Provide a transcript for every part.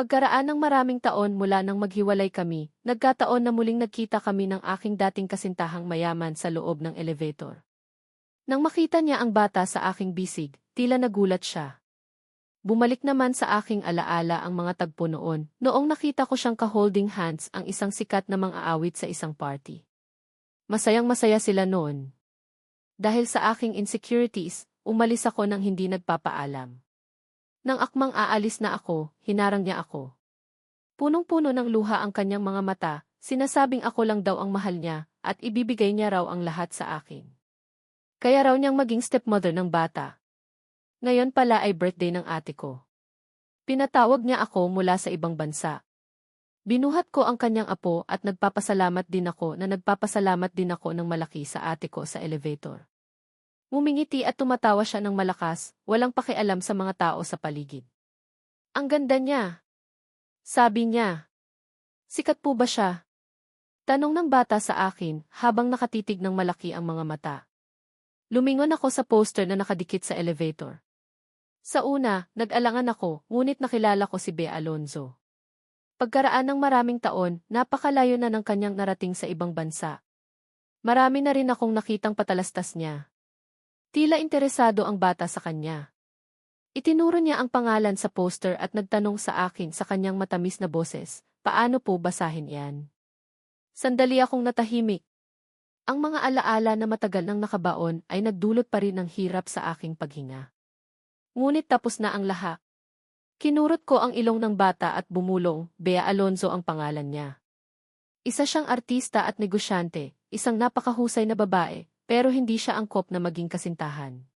Pagkaraan ng maraming taon mula nang maghiwalay kami, nagkataon na muling nagkita kami ng aking dating kasintahang mayaman sa loob ng elevator. Nang makita niya ang bata sa aking bisig, tila nagulat siya. Bumalik naman sa aking alaala ang mga tagpo noong nakita ko siyang ka-holding hands ang isang sikat na mang-aawit sa isang party. Masayang-masaya sila noon. Dahil sa aking insecurities, umalis ako nang hindi nagpapaalam. Nang akmang aalis na ako, hinarang niya ako. Punong-puno ng luha ang kanyang mga mata, sinasabing ako lang daw ang mahal niya, at ibibigay niya raw ang lahat sa akin. Kaya raw niyang maging stepmother ng bata. Ngayon pala ay birthday ng ate ko. Pinatawag niya ako mula sa ibang bansa. Binuhat ko ang kanyang apo at nagpapasalamat din ako ng malaki sa ate ko sa elevator. Ngumingiti at tumatawa siya ng malakas, walang pakialam sa mga tao sa paligid. Ang ganda niya. Sabi niya. Sikat po ba siya? Tanong ng bata sa akin habang nakatitig ng malaki ang mga mata. Lumingon ako sa poster na nakadikit sa elevator. Sa una, nag-alangan ako, ngunit nakilala ko si Bea Alonzo. Pagkaraan ng maraming taon, napakalayo na ng kanyang narating sa ibang bansa. Marami na rin akong nakitang patalastas niya. Tila interesado ang bata sa kanya. Itinuro niya ang pangalan sa poster at nagtanong sa akin sa kanyang matamis na boses, paano po basahin yan? Sandali akong natahimik. Ang mga alaala na matagal nang nakabaon ay nagdulot pa rin ng hirap sa aking paghinga. Ngunit tapos na ang lahat. Kinurot ko ang ilong ng bata at bumulong, Bea Alonzo ang pangalan niya. Isa siyang artista at negosyante, isang napakahusay na babae, pero hindi siya angkop na maging kasintahan.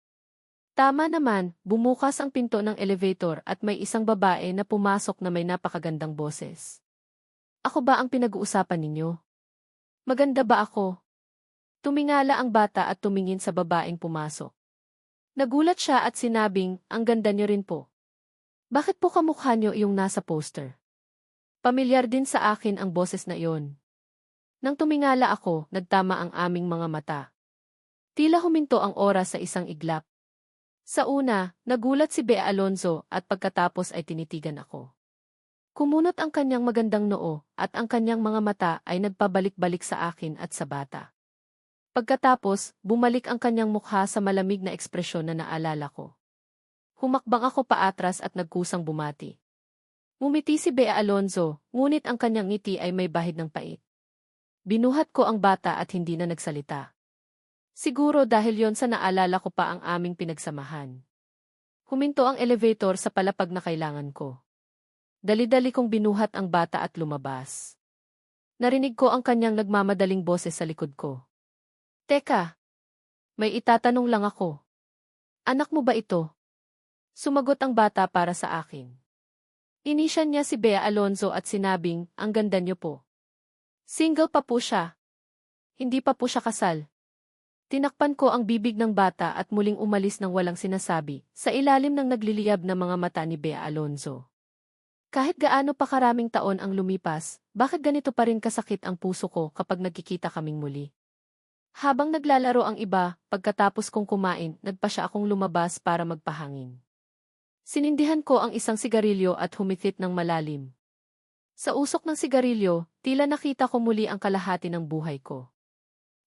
Tama naman, bumukas ang pinto ng elevator at may isang babae na pumasok na may napakagandang boses. Ako ba ang pinag-uusapan ninyo? Maganda ba ako? Tumingala ang bata at tumingin sa babaeng pumasok. Nagulat siya at sinabing, ang ganda niyo rin po. Bakit po kamukha niyo yung nasa poster? Pamilyar din sa akin ang boses na iyon. Nang tumingala ako, nagtama ang aming mga mata. Tila huminto ang oras sa isang iglap. Sa una, nagulat si Bea Alonzo at pagkatapos ay tinitigan ako. Kumunot ang kanyang magandang noo at ang kanyang mga mata ay nagpabalik-balik sa akin at sa bata. Pagkatapos, bumalik ang kanyang mukha sa malamig na ekspresyon na naalala ko. Humakbang ako paatras at nagkusang bumati. Ngumiti si Bea Alonzo, ngunit ang kanyang ngiti ay may bahid ng pait. Binuhat ko ang bata at hindi na nagsalita. Siguro dahil yon sa naalala ko pa ang aming pinagsamahan. Huminto ang elevator sa palapag na kailangan ko. Dali-dali kong binuhat ang bata at lumabas. Narinig ko ang kanyang nagmamadaling boses sa likod ko. Teka, may itatanong lang ako. Anak mo ba ito? Sumagot ang bata para sa akin. Inisyan niya si Bea Alonzo at sinabing, ang ganda niyo po. Single pa po siya. Hindi pa po siya kasal. Tinakpan ko ang bibig ng bata at muling umalis ng walang sinasabi, sa ilalim ng nagliliyab na mga mata ni Bea Alonzo. Kahit gaano pa karaming taon ang lumipas, bakit ganito pa rin kasakit ang puso ko kapag nagkikita kaming muli? Habang naglalaro ang iba, pagkatapos kong kumain, nagpa siya akong lumabas para magpahangin. Sinindihan ko ang isang sigarilyo at humithit ng malalim. Sa usok ng sigarilyo, tila nakita ko muli ang kalahati ng buhay ko.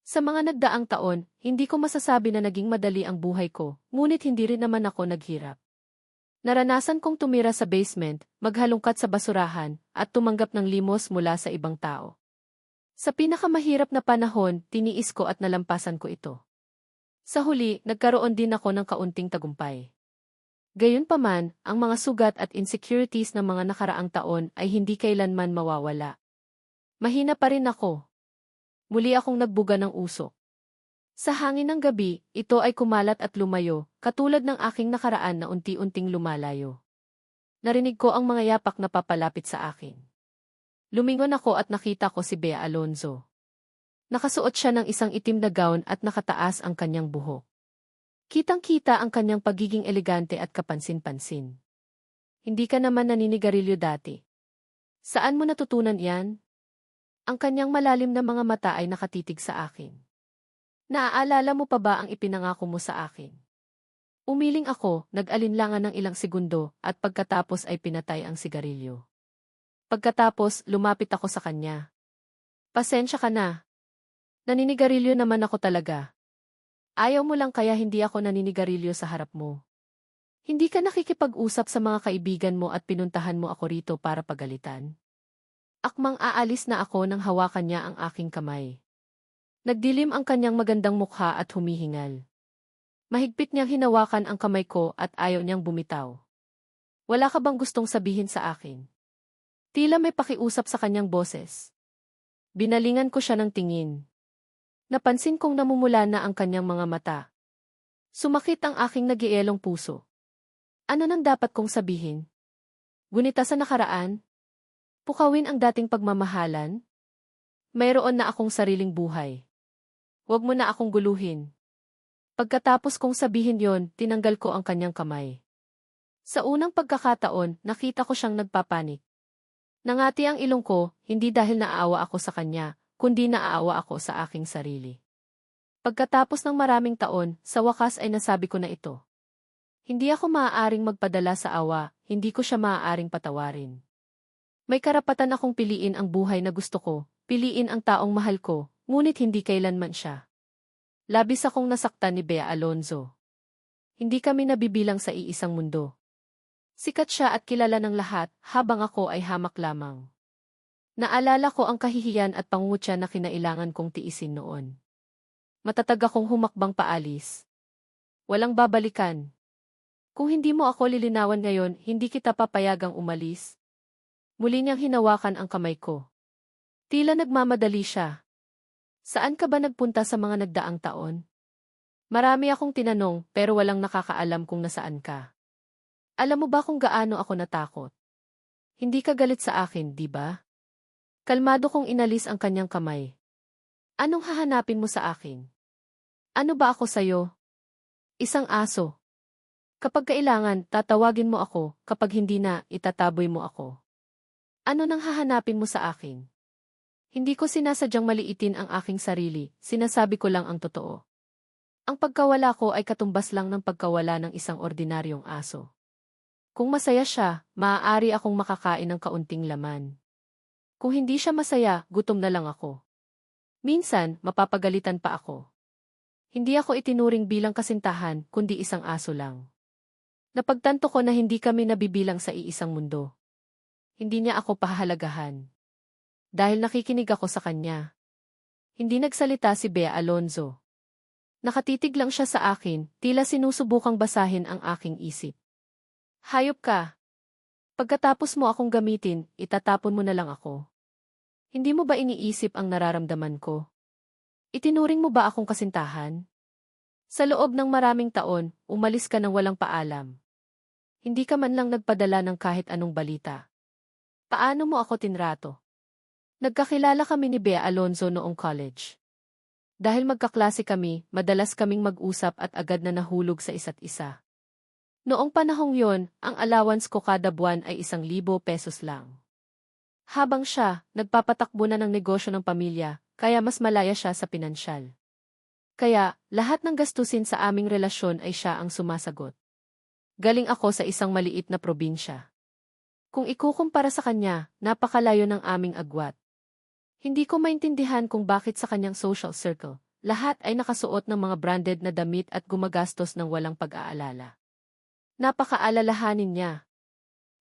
Sa mga nagdaang taon, hindi ko masasabi na naging madali ang buhay ko, ngunit hindi rin naman ako naghirap. Naranasan kong tumira sa basement, maghalungkat sa basurahan, at tumanggap ng limos mula sa ibang tao. Sa pinakamahirap na panahon, tiniis ko at nalampasan ko ito. Sa huli, nagkaroon din ako ng kaunting tagumpay. Gayunpaman, ang mga sugat at insecurities ng mga nakaraang taon ay hindi kailanman mawawala. Mahina pa rin ako. Muli akong nagbuga ng usok. Sa hangin ng gabi, ito ay kumalat at lumayo, katulad ng aking nakaraan na unti-unting lumalayo. Narinig ko ang mga yapak na papalapit sa akin. Lumingon ako at nakita ko si Bea Alonzo. Nakasuot siya ng isang itim na gown at nakataas ang kanyang buhok. Kitang-kita ang kanyang pagiging elegante at kapansin-pansin. Hindi ka naman naninigarilyo dati. Saan mo natutunan yan? Ang kanyang malalim na mga mata ay nakatitig sa akin. Naaalala mo pa ba ang ipinangako mo sa akin? Umiling ako, nag-alinlangan ng ilang segundo, at pagkatapos ay pinatay ang sigarilyo. Pagkatapos, lumapit ako sa kanya. Pasensya ka na. Naninigarilyo naman ako talaga. Ayaw mo lang kaya hindi ako naninigarilyo sa harap mo. Hindi ka nakikipag-usap sa mga kaibigan mo at pinuntahan mo ako rito para pagalitan. Akmang aalis na ako nang hawakan niya ang aking kamay. Nagdilim ang kanyang magandang mukha at humihingal. Mahigpit niyang hinawakan ang kamay ko at ayaw niyang bumitaw. Wala ka bang gustong sabihin sa akin? Tila may pakiusap sa kanyang boses. Binalingan ko siya ng tingin. Napansin kong namumula na ang kanyang mga mata. Sumakit ang aking nagielong puso. Ano nang dapat kong sabihin? Gunita sa nakaraan? Pukawin ang dating pagmamahalan? Mayroon na akong sariling buhay. Huwag mo na akong guluhin. Pagkatapos kong sabihin yon, tinanggal ko ang kanyang kamay. Sa unang pagkakataon, nakita ko siyang nagpapanik. Nangati ang ilong ko, hindi dahil naaawa ako sa kanya, kundi naaawa ako sa aking sarili. Pagkatapos ng maraming taon, sa wakas ay nasabi ko na ito. Hindi ako maaaring magpadala sa awa, hindi ko siya maaaring patawarin. May karapatan akong piliin ang buhay na gusto ko, piliin ang taong mahal ko, ngunit hindi kailanman siya. Labis akong nasaktan ni Bea Alonzo. Hindi kami nabibilang sa iisang mundo. Sikat siya at kilala ng lahat, habang ako ay hamak lamang. Naalala ko ang kahihiyan at pangungutya na kinailangan kong tiisin noon. Matatag akong humakbang paalis. Walang babalikan. Kung hindi mo ako lilinawan ngayon, hindi kita papayagang umalis. Muli niyang hinawakan ang kamay ko. Tila nagmamadali siya. Saan ka ba nagpunta sa mga nagdaang taon? Marami akong tinanong pero walang nakakaalam kung nasaan ka. Alam mo ba kung gaano ako natakot? Hindi ka galit sa akin, di ba? Kalmado kong inalis ang kanyang kamay. Anong hahanapin mo sa akin? Ano ba ako sayo? Isang aso. Kapag kailangan, tatawagin mo ako, kapag hindi na, itataboy mo ako. Ano nang hahanapin mo sa akin? Hindi ko sinasadyang maliitin ang aking sarili, sinasabi ko lang ang totoo. Ang pagkawala ko ay katumbas lang ng pagkawala ng isang ordinaryong aso. Kung masaya siya, maaari akong makakain ng kaunting laman. Kung hindi siya masaya, gutom na lang ako. Minsan, mapapagalitan pa ako. Hindi ako itinuring bilang kasintahan, kundi isang aso lang. Napagtanto ko na hindi kami nabibilang sa iisang mundo. Hindi niya ako pahahalagahan. Dahil nakikinig ako sa kanya. Hindi nagsalita si Bea Alonzo. Nakatitig lang siya sa akin, tila sinusubukang basahin ang aking isip. Hayop ka. Pagkatapos mo akong gamitin, itatapon mo na lang ako. Hindi mo ba iniisip ang nararamdaman ko? Itinuring mo ba akong kasintahan? Sa loob ng maraming taon, umalis ka ng walang paalam. Hindi ka man lang nagpadala ng kahit anong balita. Paano mo ako tinrato? Nagkakilala kami ni Bea Alonzo noong college. Dahil magkaklase kami, madalas kaming mag-usap at agad na nahulog sa isa't isa. Noong panahong yon, ang allowance ko kada buwan ay 1,000 pesos lang. Habang siya, nagpapatakbo na ng negosyo ng pamilya, kaya mas malaya siya sa pinansyal. Kaya, lahat ng gastusin sa aming relasyon ay siya ang sumasagot. Galing ako sa isang maliit na probinsya. Kung ikukumpara sa kanya, napakalayo ng aming agwat. Hindi ko maintindihan kung bakit sa kanyang social circle, lahat ay nakasuot ng mga branded na damit at gumagastos ng walang pag-aalala. Napakaalalahanin niya.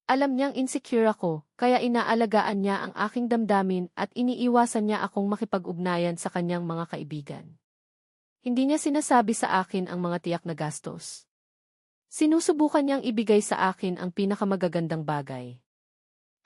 Alam niyang insecure ako, kaya inaalagaan niya ang aking damdamin at iniiwasan niya akong makipag-ugnayan sa kanyang mga kaibigan. Hindi niya sinasabi sa akin ang mga tiyak na gastos. Sinusubukan niyang ibigay sa akin ang pinakamagagandang bagay.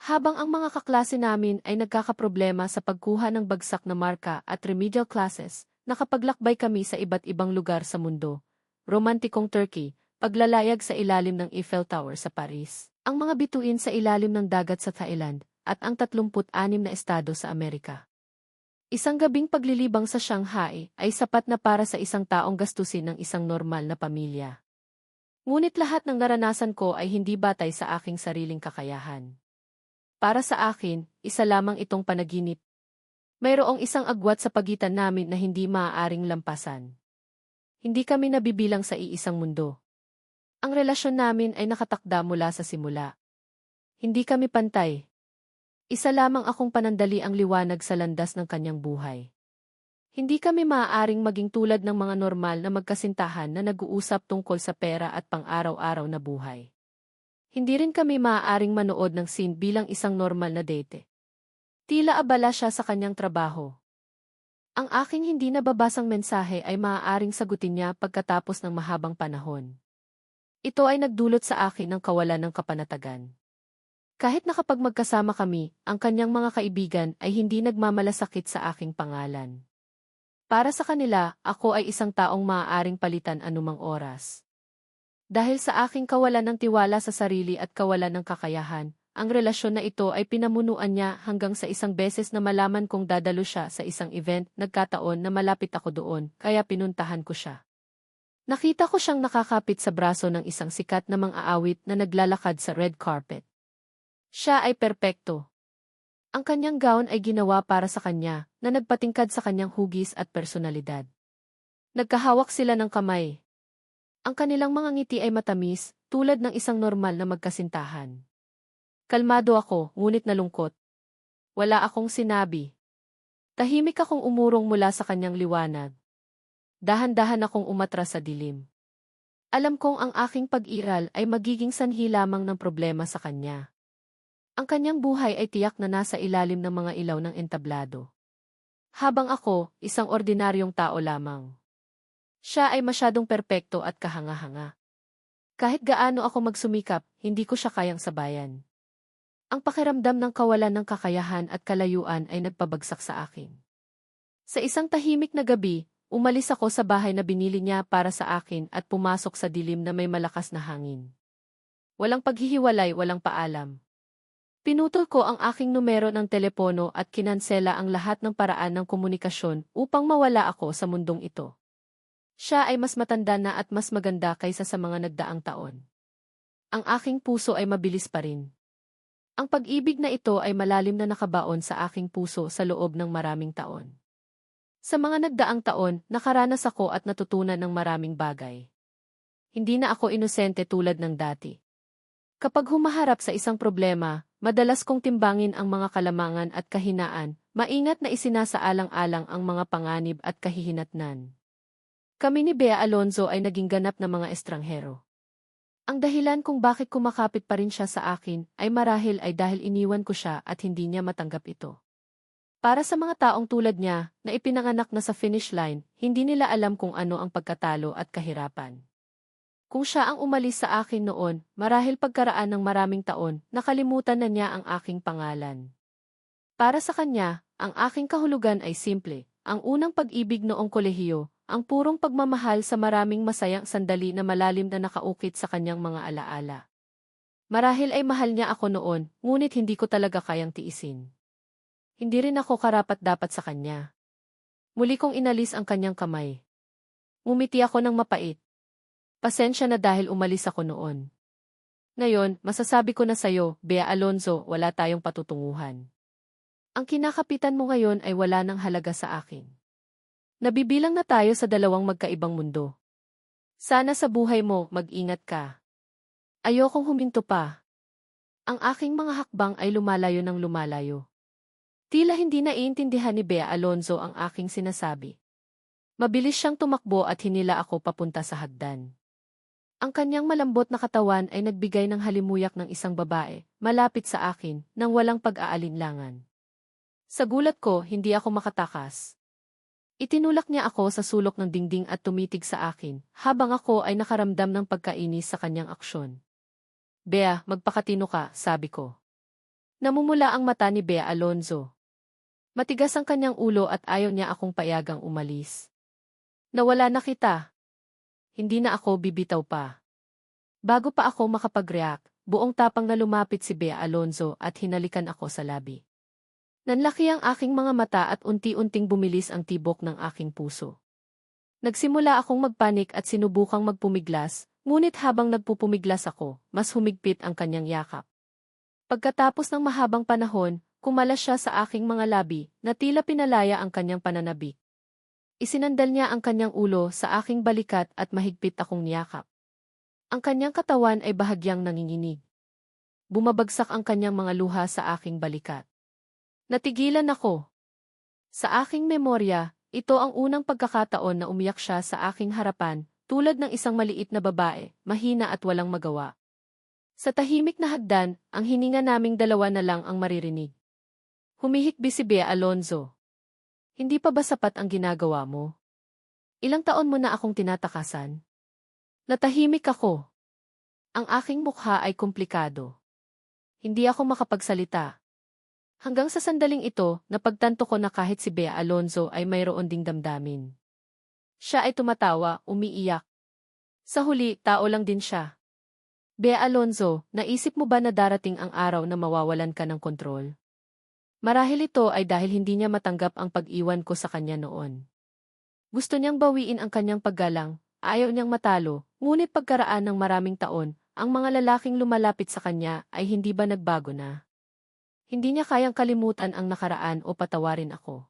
Habang ang mga kaklase namin ay nagkakaproblema sa pagkuha ng bagsak na marka at remedial classes, nakapaglakbay kami sa iba't ibang lugar sa mundo. Romantikong Turkey, paglalayag sa ilalim ng Eiffel Tower sa Paris, ang mga bituin sa ilalim ng dagat sa Thailand, at ang 36 na estado sa Amerika. Isang gabing paglilibang sa Shanghai ay sapat na para sa isang taong gastusin ng isang normal na pamilya. Ngunit lahat ng naranasan ko ay hindi batay sa aking sariling kakayahan. Para sa akin, isa lamang itong panaginip. Mayroong isang agwat sa pagitan namin na hindi maaaring lampasan. Hindi kami nabibilang sa iisang mundo. Ang relasyon namin ay nakatakda mula sa simula. Hindi kami pantay. Isa lamang akong panandali ang liwanag sa landas ng kanyang buhay. Hindi kami maaaring maging tulad ng mga normal na magkasintahan na nag-uusap tungkol sa pera at pang-araw-araw na buhay. Hindi rin kami maaaring manood ng scene bilang isang normal na date. Tila abala siya sa kanyang trabaho. Ang aking hindi nababasang mensahe ay maaaring sagutin niya pagkatapos ng mahabang panahon. Ito ay nagdulot sa akin ng kawalan ng kapanatagan. Kahit na kapag magkasama kami, ang kanyang mga kaibigan ay hindi nagmamalasakit sa aking pangalan. Para sa kanila, ako ay isang taong maaaring palitan anumang oras. Dahil sa aking kawalan ng tiwala sa sarili at kawalan ng kakayahan, ang relasyon na ito ay pinamunuan niya hanggang sa isang beses na malaman kong dadalo siya sa isang event, nagkataon na malapit ako doon, kaya pinuntahan ko siya. Nakita ko siyang nakakapit sa braso ng isang sikat na mang-aawit na naglalakad sa red carpet. Siya ay perpekto. Ang kanyang gown ay ginawa para sa kanya, na nagpatingkad sa kanyang hugis at personalidad. Nagkahawak sila ng kamay. Ang kanilang mga ngiti ay matamis, tulad ng isang normal na magkasintahan. Kalmado ako, ngunit nalungkot. Wala akong sinabi. Tahimik akong umurong mula sa kanyang liwanag. Dahan-dahan akong umatras sa dilim. Alam kong ang aking pag-iral ay magiging sanhi lamang ng problema sa kanya. Ang kanyang buhay ay tiyak na nasa ilalim ng mga ilaw ng entablado. Habang ako, isang ordinaryong tao lamang. Siya ay masyadong perpekto at kahanga-hanga. Kahit gaano ako magsumikap, hindi ko siya kayang sabayan. Ang pakiramdam ng kawalan ng kakayahan at kalayuan ay nagpabagsak sa akin. Sa isang tahimik na gabi, umalis ako sa bahay na binili niya para sa akin at pumasok sa dilim na may malakas na hangin. Walang paghihiwalay, walang paalam. Pinutol ko ang aking numero ng telepono at kinansela ang lahat ng paraan ng komunikasyon upang mawala ako sa mundong ito. Siya ay mas matanda na at mas maganda kaysa sa mga nagdaang taon. Ang aking puso ay mabilis pa rin. Ang pag-ibig na ito ay malalim na nakabaon sa aking puso sa loob ng maraming taon. Sa mga nagdaang taon, nakaranas ako at natutunan ng maraming bagay. Hindi na ako inosente tulad ng dati. Kapag humaharap sa isang problema, madalas kong timbangin ang mga kalamangan at kahinaan, maingat na isinasaalang-alang ang mga panganib at kahihinatnan. Kami ni Bea Alonzo ay naging ganap na mga estranghero. Ang dahilan kung bakit kumakapit pa rin siya sa akin ay marahil ay dahil iniwan ko siya at hindi niya matanggap ito. Para sa mga taong tulad niya, na ipinanganak na sa finish line, hindi nila alam kung ano ang pagkatalo at kahirapan. Kung siya ang umalis sa akin noon, marahil pagkaraan ng maraming taon, nakalimutan na niya ang aking pangalan. Para sa kanya, ang aking kahulugan ay simple, ang unang pag-ibig noong kolehiyo, ang purong pagmamahal sa maraming masayang sandali na malalim na nakaukit sa kanyang mga alaala. Marahil ay mahal niya ako noon, ngunit hindi ko talaga kayang tiisin. Hindi rin ako karapat-dapat sa kanya. Muli kong inalis ang kanyang kamay. Ngumiti ako ng mapait. Pasensya na dahil umalis ako noon. Ngayon, masasabi ko na sa'yo, Bea Alonzo, wala tayong patutunguhan. Ang kinakapitan mo ngayon ay wala ng halaga sa akin. Nabibilang na tayo sa dalawang magkaibang mundo. Sana sa buhay mo, mag-ingat ka. Ayokong huminto pa. Ang aking mga hakbang ay lumalayo ng lumalayo. Tila hindi naiintindihan ni Bea Alonzo ang aking sinasabi. Mabilis siyang tumakbo at hinila ako papunta sa hagdan. Ang kanyang malambot na katawan ay nagbigay ng halimuyak ng isang babae, malapit sa akin, nang walang pag-aalinlangan. Sa gulat ko, hindi ako makatakas. Itinulak niya ako sa sulok ng dingding at tumitig sa akin, habang ako ay nakaramdam ng pagkainis sa kanyang aksyon. Bea, magpakatino ka, sabi ko. Namumula ang mata ni Bea Alonzo. Matigas ang kanyang ulo at ayaw niya akong payagang umalis. Nawala na kita. Hindi na ako bibitaw pa. Bago pa ako makapag-react, buong tapang na lumapit si Bea Alonzo at hinalikan ako sa labi. Nanlaki ang aking mga mata at unti-unting bumilis ang tibok ng aking puso. Nagsimula akong magpanik at sinubukang magpumiglas, ngunit habang nagpupumiglas ako, mas humigpit ang kanyang yakap. Pagkatapos ng mahabang panahon, kumalas siya sa aking mga labi na tila pinalaya ang kanyang pananabik. Isinandal niya ang kanyang ulo sa aking balikat at mahigpit akong niyakap. Ang kanyang katawan ay bahagyang nanginginig. Bumabagsak ang kanyang mga luha sa aking balikat. Natigilan ako. Sa aking memorya, ito ang unang pagkakataon na umiyak siya sa aking harapan, tulad ng isang maliit na babae, mahina at walang magawa. Sa tahimik na hagdan, ang hininga naming dalawa na lang ang maririnig. Humihikbi si Bea Alonzo. Hindi pa ba sapat ang ginagawa mo? Ilang taon mo na akong tinatakasan? Natahimik ako. Ang aking mukha ay komplikado. Hindi ako makapagsalita. Hanggang sa sandaling ito, napagtanto ko na kahit si Bea Alonzo ay mayroon ding damdamin. Siya ay tumatawa, umiiyak. Sa huli, tao lang din siya. Bea Alonzo, naisip mo ba na darating ang araw na mawawalan ka ng kontrol? Marahil ito ay dahil hindi niya matanggap ang pag-iwan ko sa kanya noon. Gusto niyang bawiin ang kanyang paggalang, ayaw niyang matalo, ngunit pagkaraan ng maraming taon, ang mga lalaking lumalapit sa kanya ay hindi ba nagbago na? Hindi niya kayang kalimutan ang nakaraan o patawarin ako.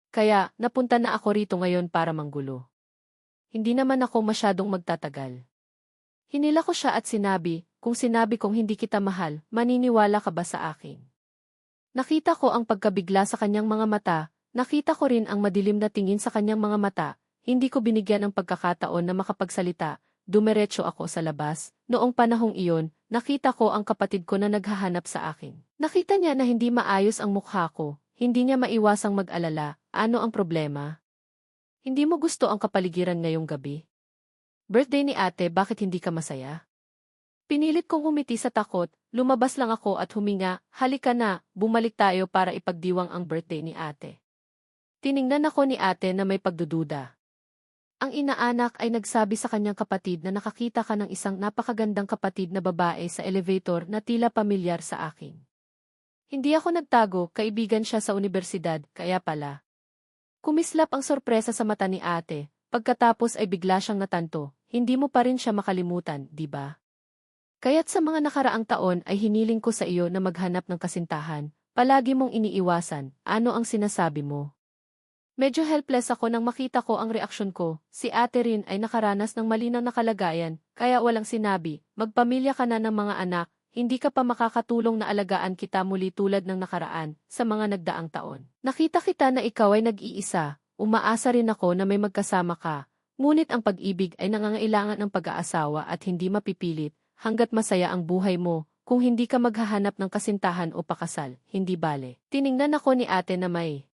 Kaya, napunta na ako rito ngayon para manggulo. Hindi naman ako masyadong magtatagal. Hinila ko siya at sinabi, kung sinabi kong hindi kita mahal, maniniwala ka ba sa akin? Nakita ko ang pagkabigla sa kanyang mga mata, nakita ko rin ang madilim na tingin sa kanyang mga mata, hindi ko binigyan ng pagkakataon na makapagsalita, dumiretso ako sa labas. Noong panahong iyon, nakita ko ang kapatid ko na naghahanap sa akin. Nakita niya na hindi maayos ang mukha ko, hindi niya maiwasang mag-alala, ano ang problema? Hindi mo gusto ang kapaligiran ngayong gabi? Birthday ni ate, bakit hindi ka masaya? Pinilit kong humiti sa takot, lumabas lang ako at huminga, halika na, bumalik tayo para ipagdiwang ang birthday ni ate. Tiningnan ako ni ate na may pagdududa. Ang inaanak ay nagsabi sa kanyang kapatid na nakakita ka ng isang napakagandang kapatid na babae sa elevator na tila pamilyar sa akin. Hindi ako nagtago, kaibigan siya sa universidad, kaya pala. Kumislap ang sorpresa sa mata ni ate, pagkatapos ay bigla siyang natanto, hindi mo pa rin siya makalimutan, di ba? Kaya't sa mga nakaraang taon ay hiniling ko sa iyo na maghanap ng kasintahan, palagi mong iniiwasan, ano ang sinasabi mo? Medyo helpless ako nang makita ko ang reaksyon ko, si ate rin ay nakaranas ng malinang na kalagayan, kaya walang sinabi, magpamilya ka na ng mga anak, hindi ka pa makakatulong na alagaan kita muli tulad ng nakaraan, sa mga nagdaang taon. Nakita kita na ikaw ay nag-iisa, umaasa rin ako na may magkasama ka, ngunit ang pag-ibig ay nangangailangan ng pag-aasawa at hindi mapipilit, hanggat masaya ang buhay mo, kung hindi ka maghahanap ng kasintahan o pakasal, hindi bale. Tiningnan ako ni ate na may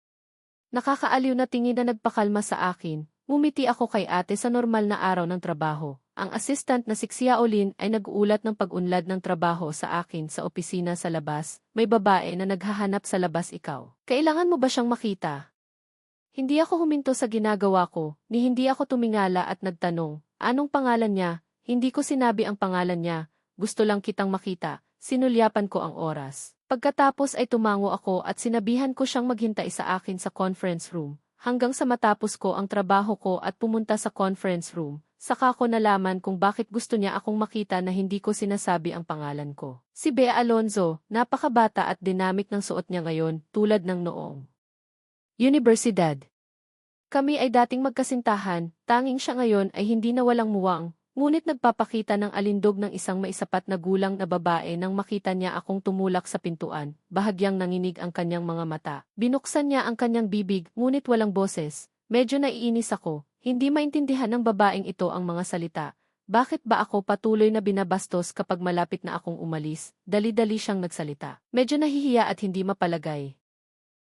nakakaaliw na tingin na nagpakalma sa akin, ngumiti ako kay ate sa normal na araw ng trabaho. Ang assistant na si Xiaolin ay nag-uulat ng pag-unlad ng trabaho sa akin sa opisina sa labas. May babae na naghahanap sa labas ikaw. Kailangan mo ba siyang makita? Hindi ako huminto sa ginagawa ko, ni hindi ako tumingala at nagtanong, anong pangalan niya? Hindi ko sinabi ang pangalan niya, gusto lang kitang makita, sinulyapan ko ang oras. Pagkatapos ay tumango ako at sinabihan ko siyang maghintay sa akin sa conference room, hanggang sa matapos ko ang trabaho ko at pumunta sa conference room, saka ko nalaman kung bakit gusto niya akong makita na hindi ko sinasabi ang pangalan ko. Si Bea Alonzo, napakabata at dynamic ng suot niya ngayon, tulad ng noong Universidad. Kami ay dating magkasintahan, tanging siya ngayon ay hindi na walang muwang, ngunit nagpapakita ng alindog ng isang maisapat na gulang na babae nang makita niya akong tumulak sa pintuan, bahagyang nanginig ang kanyang mga mata. Binuksan niya ang kanyang bibig, ngunit walang boses. Medyo naiinis ako, hindi maintindihan ng babaeng ito ang mga salita. Bakit ba ako patuloy na binabastos kapag malapit na akong umalis? Dali-dali siyang nagsalita. Medyo nahihiya at hindi mapalagay.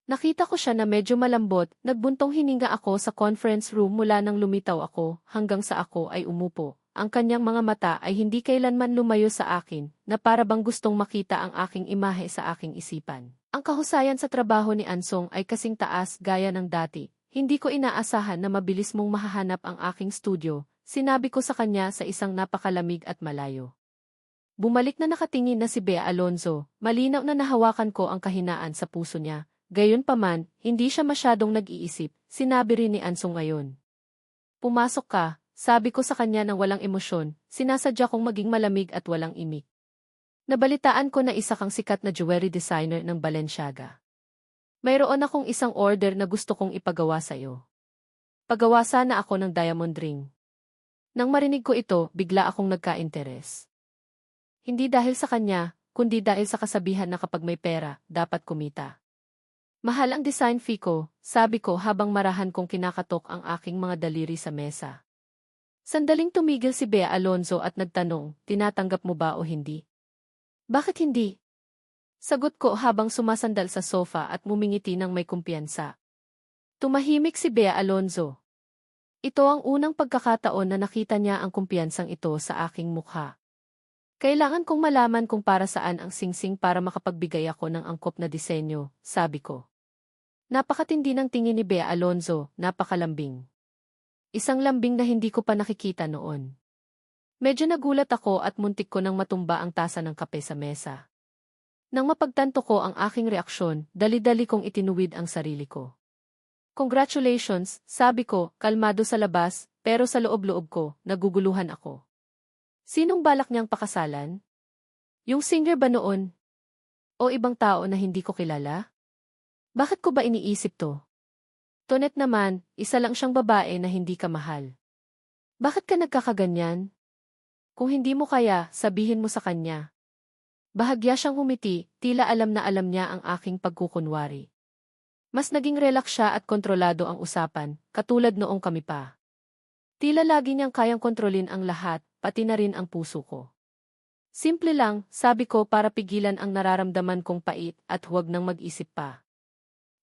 Nakita ko siya na medyo malambot, nagbuntong hininga ako sa conference room mula nang lumitaw ako, hanggang sa ako ay umupo. Ang kanyang mga mata ay hindi kailanman lumayo sa akin, na para bang gustong makita ang aking imahe sa aking isipan. Ang kahusayan sa trabaho ni Ansong ay kasing taas gaya ng dati. Hindi ko inaasahan na mabilis mong mahahanap ang aking studio, sinabi ko sa kanya sa isang napakalamig at malayo. Bumalik na nakatingin na si Bea Alonzo, malinaw na nahawakan ko ang kahinaan sa puso niya. Gayunpaman, hindi siya masyadong nag-iisip, sinabi rin ni Ansong ngayon. Pumasok ka. Sabi ko sa kanya ng walang emosyon, sinasadya kong maging malamig at walang imik. Nabalitaan ko na isa kang sikat na jewelry designer ng Balenciaga. Mayroon akong isang order na gusto kong ipagawa sa iyo. Pagawa sana ako ng diamond ring. Nang marinig ko ito, bigla akong nagka-interes. Hindi dahil sa kanya, kundi dahil sa kasabihan na kapag may pera, dapat kumita. Mahal ang design fee ko, sabi ko habang marahan kong kinakatok ang aking mga daliri sa mesa. Sandaling tumigil si Bea Alonzo at nagtanong, tinatanggap mo ba o hindi? Bakit hindi? Sagot ko habang sumasandal sa sofa at mumingiti ng may kumpiyansa. Tumahimik si Bea Alonzo. Ito ang unang pagkakataon na nakita niya ang kumpiyansang ito sa aking mukha. Kailangan kong malaman kung para saan ang singsing para makapagbigay ako ng angkop na disenyo, sabi ko. Napakatindi ng tingin ni Bea Alonzo, napakalambing. Isang lambing na hindi ko pa nakikita noon. Medyo nagulat ako at muntik ko nang matumba ang tasa ng kape sa mesa. Nang mapagtanto ko ang aking reaksyon, dali-dali kong itinuwid ang sarili ko. Congratulations, sabi ko, kalmado sa labas, pero sa loob-loob ko, naguguluhan ako. Sinong balak niyang pakasalan? Yung singer ba noon? O ibang tao na hindi ko kilala? Bakit ko ba iniisip to? Tonet naman, isa lang siyang babae na hindi ka mahal. Bakit ka nagkakaganyan? Kung hindi mo kaya, sabihin mo sa kanya. Bahagya siyang humiti, tila alam na alam niya ang aking pagkukunwari. Mas naging relax siya at kontrolado ang usapan, katulad noong kami pa. Tila lagi niyang kayang kontrolin ang lahat, pati na rin ang puso ko. Simple lang, sabi ko para pigilan ang nararamdaman kong pait at huwag nang mag-isip pa.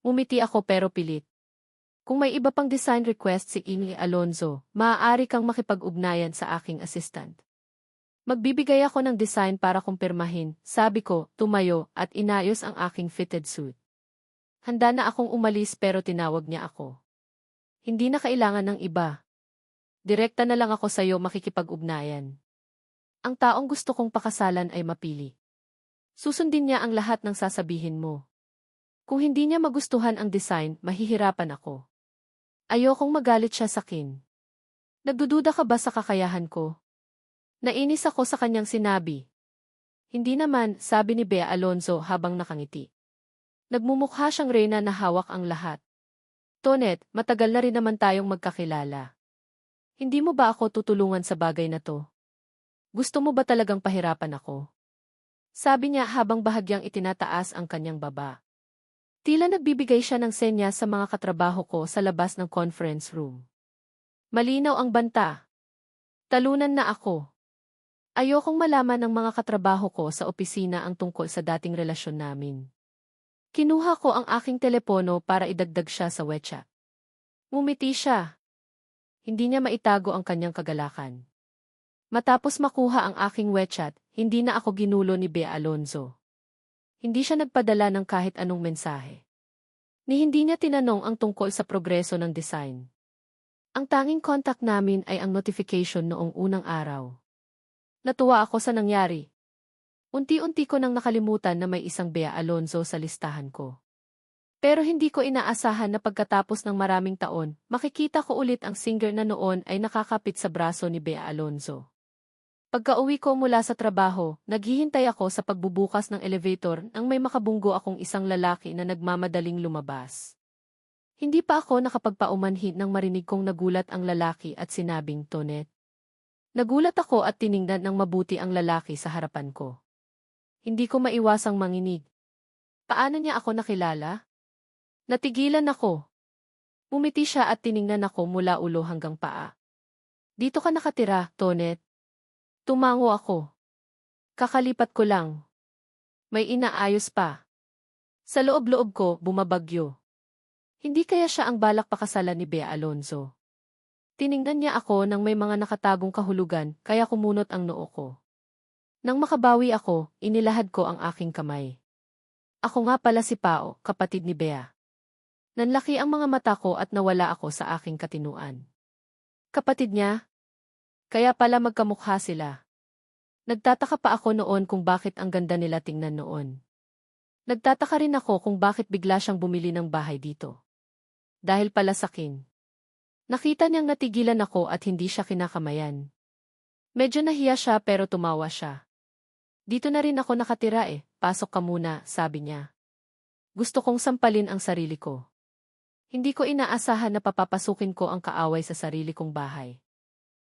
Umiti ako pero pilit. Kung may iba pang design request si Amy Alonzo, maaari kang makipag-ugnayan sa aking assistant. Magbibigay ako ng design para kumpirmahin, sabi ko, tumayo at inayos ang aking fitted suit. Handa na akong umalis pero tinawag niya ako. Hindi na kailangan ng iba. Direkta na lang ako sa'yo makikipag-ugnayan. Ang taong gusto kong pakasalan ay mapili. Susundin niya ang lahat ng sasabihin mo. Kung hindi niya magustuhan ang design, mahihirapan ako. Ayokong magalit siya sa akin. Nagdududa ka ba sa kakayahan ko? Nainis ako sa kanyang sinabi. Hindi naman, sabi ni Bea Alonzo habang nakangiti. Nagmumukha siyang reyna na hawak ang lahat. Tonet, matagal na rin naman tayong magkakilala. Hindi mo ba ako tutulungan sa bagay na to? Gusto mo ba talagang pahirapan ako? Sabi niya habang bahagyang itinataas ang kanyang baba. Tila nagbibigay siya ng senya sa mga katrabaho ko sa labas ng conference room. Malinaw ang banta. Talunan na ako. Ayokong malaman ng mga katrabaho ko sa opisina ang tungkol sa dating relasyon namin. Kinuha ko ang aking telepono para idagdag siya sa WeChat. Ngumiti siya. Hindi niya maitago ang kanyang kagalakan. Matapos makuha ang aking WeChat, hindi na ako ginulo ni Bea Alonzo. Hindi siya nagpadala ng kahit anong mensahe. Ni hindi niya tinanong ang tungkol sa progreso ng design. Ang tanging contact namin ay ang notification noong unang araw. Natuwa ako sa nangyari. Unti-unti ko nang nakalimutan na may isang Bea Alonzo sa listahan ko. Pero hindi ko inaasahan na pagkatapos ng maraming taon, makikita ko ulit ang singer na noon ay nakakapit sa braso ni Bea Alonzo. Pagka-uwi ko mula sa trabaho, naghihintay ako sa pagbubukas ng elevator nang may makabunggo akong isang lalaki na nagmamadaling lumabas. Hindi pa ako nakapagpaumanhin nang marinig kong nagulat ang lalaki at sinabing, Tonet. Nagulat ako at tiningnan ng mabuti ang lalaki sa harapan ko. Hindi ko maiwasang manginig. Paano niya ako nakilala? Natigilan ako. Umiti siya at tiningnan ako mula ulo hanggang paa. Dito ka nakatira, Tonet. Tumango ako. Kakalipat ko lang. May inaayos pa. Sa loob-loob ko, bumabagyo. Hindi kaya siya ang balak pakasalan ni Bea Alonzo. Tiningnan niya ako nang may mga nakatagong kahulugan, kaya kumunot ang noo ko. Nang makabawi ako, inilahad ko ang aking kamay. Ako nga pala si Pao, kapatid ni Bea. Nanlaki ang mga mata ko at nawala ako sa aking katinuan. Kapatid niya? Kaya pala magkamukha sila. Nagtataka pa ako noon kung bakit ang ganda nila tingnan noon. Nagtataka rin ako kung bakit bigla siyang bumili ng bahay dito. Dahil pala sa akin. Nakita niyang natigilan ako at hindi siya kinakamayan. Medyo nahiya siya pero tumawa siya. Dito na rin ako nakatira pasok ka muna, sabi niya. Gusto kong sampalin ang sarili ko. Hindi ko inaasahan na papapasukin ko ang kaaway sa sarili kong bahay.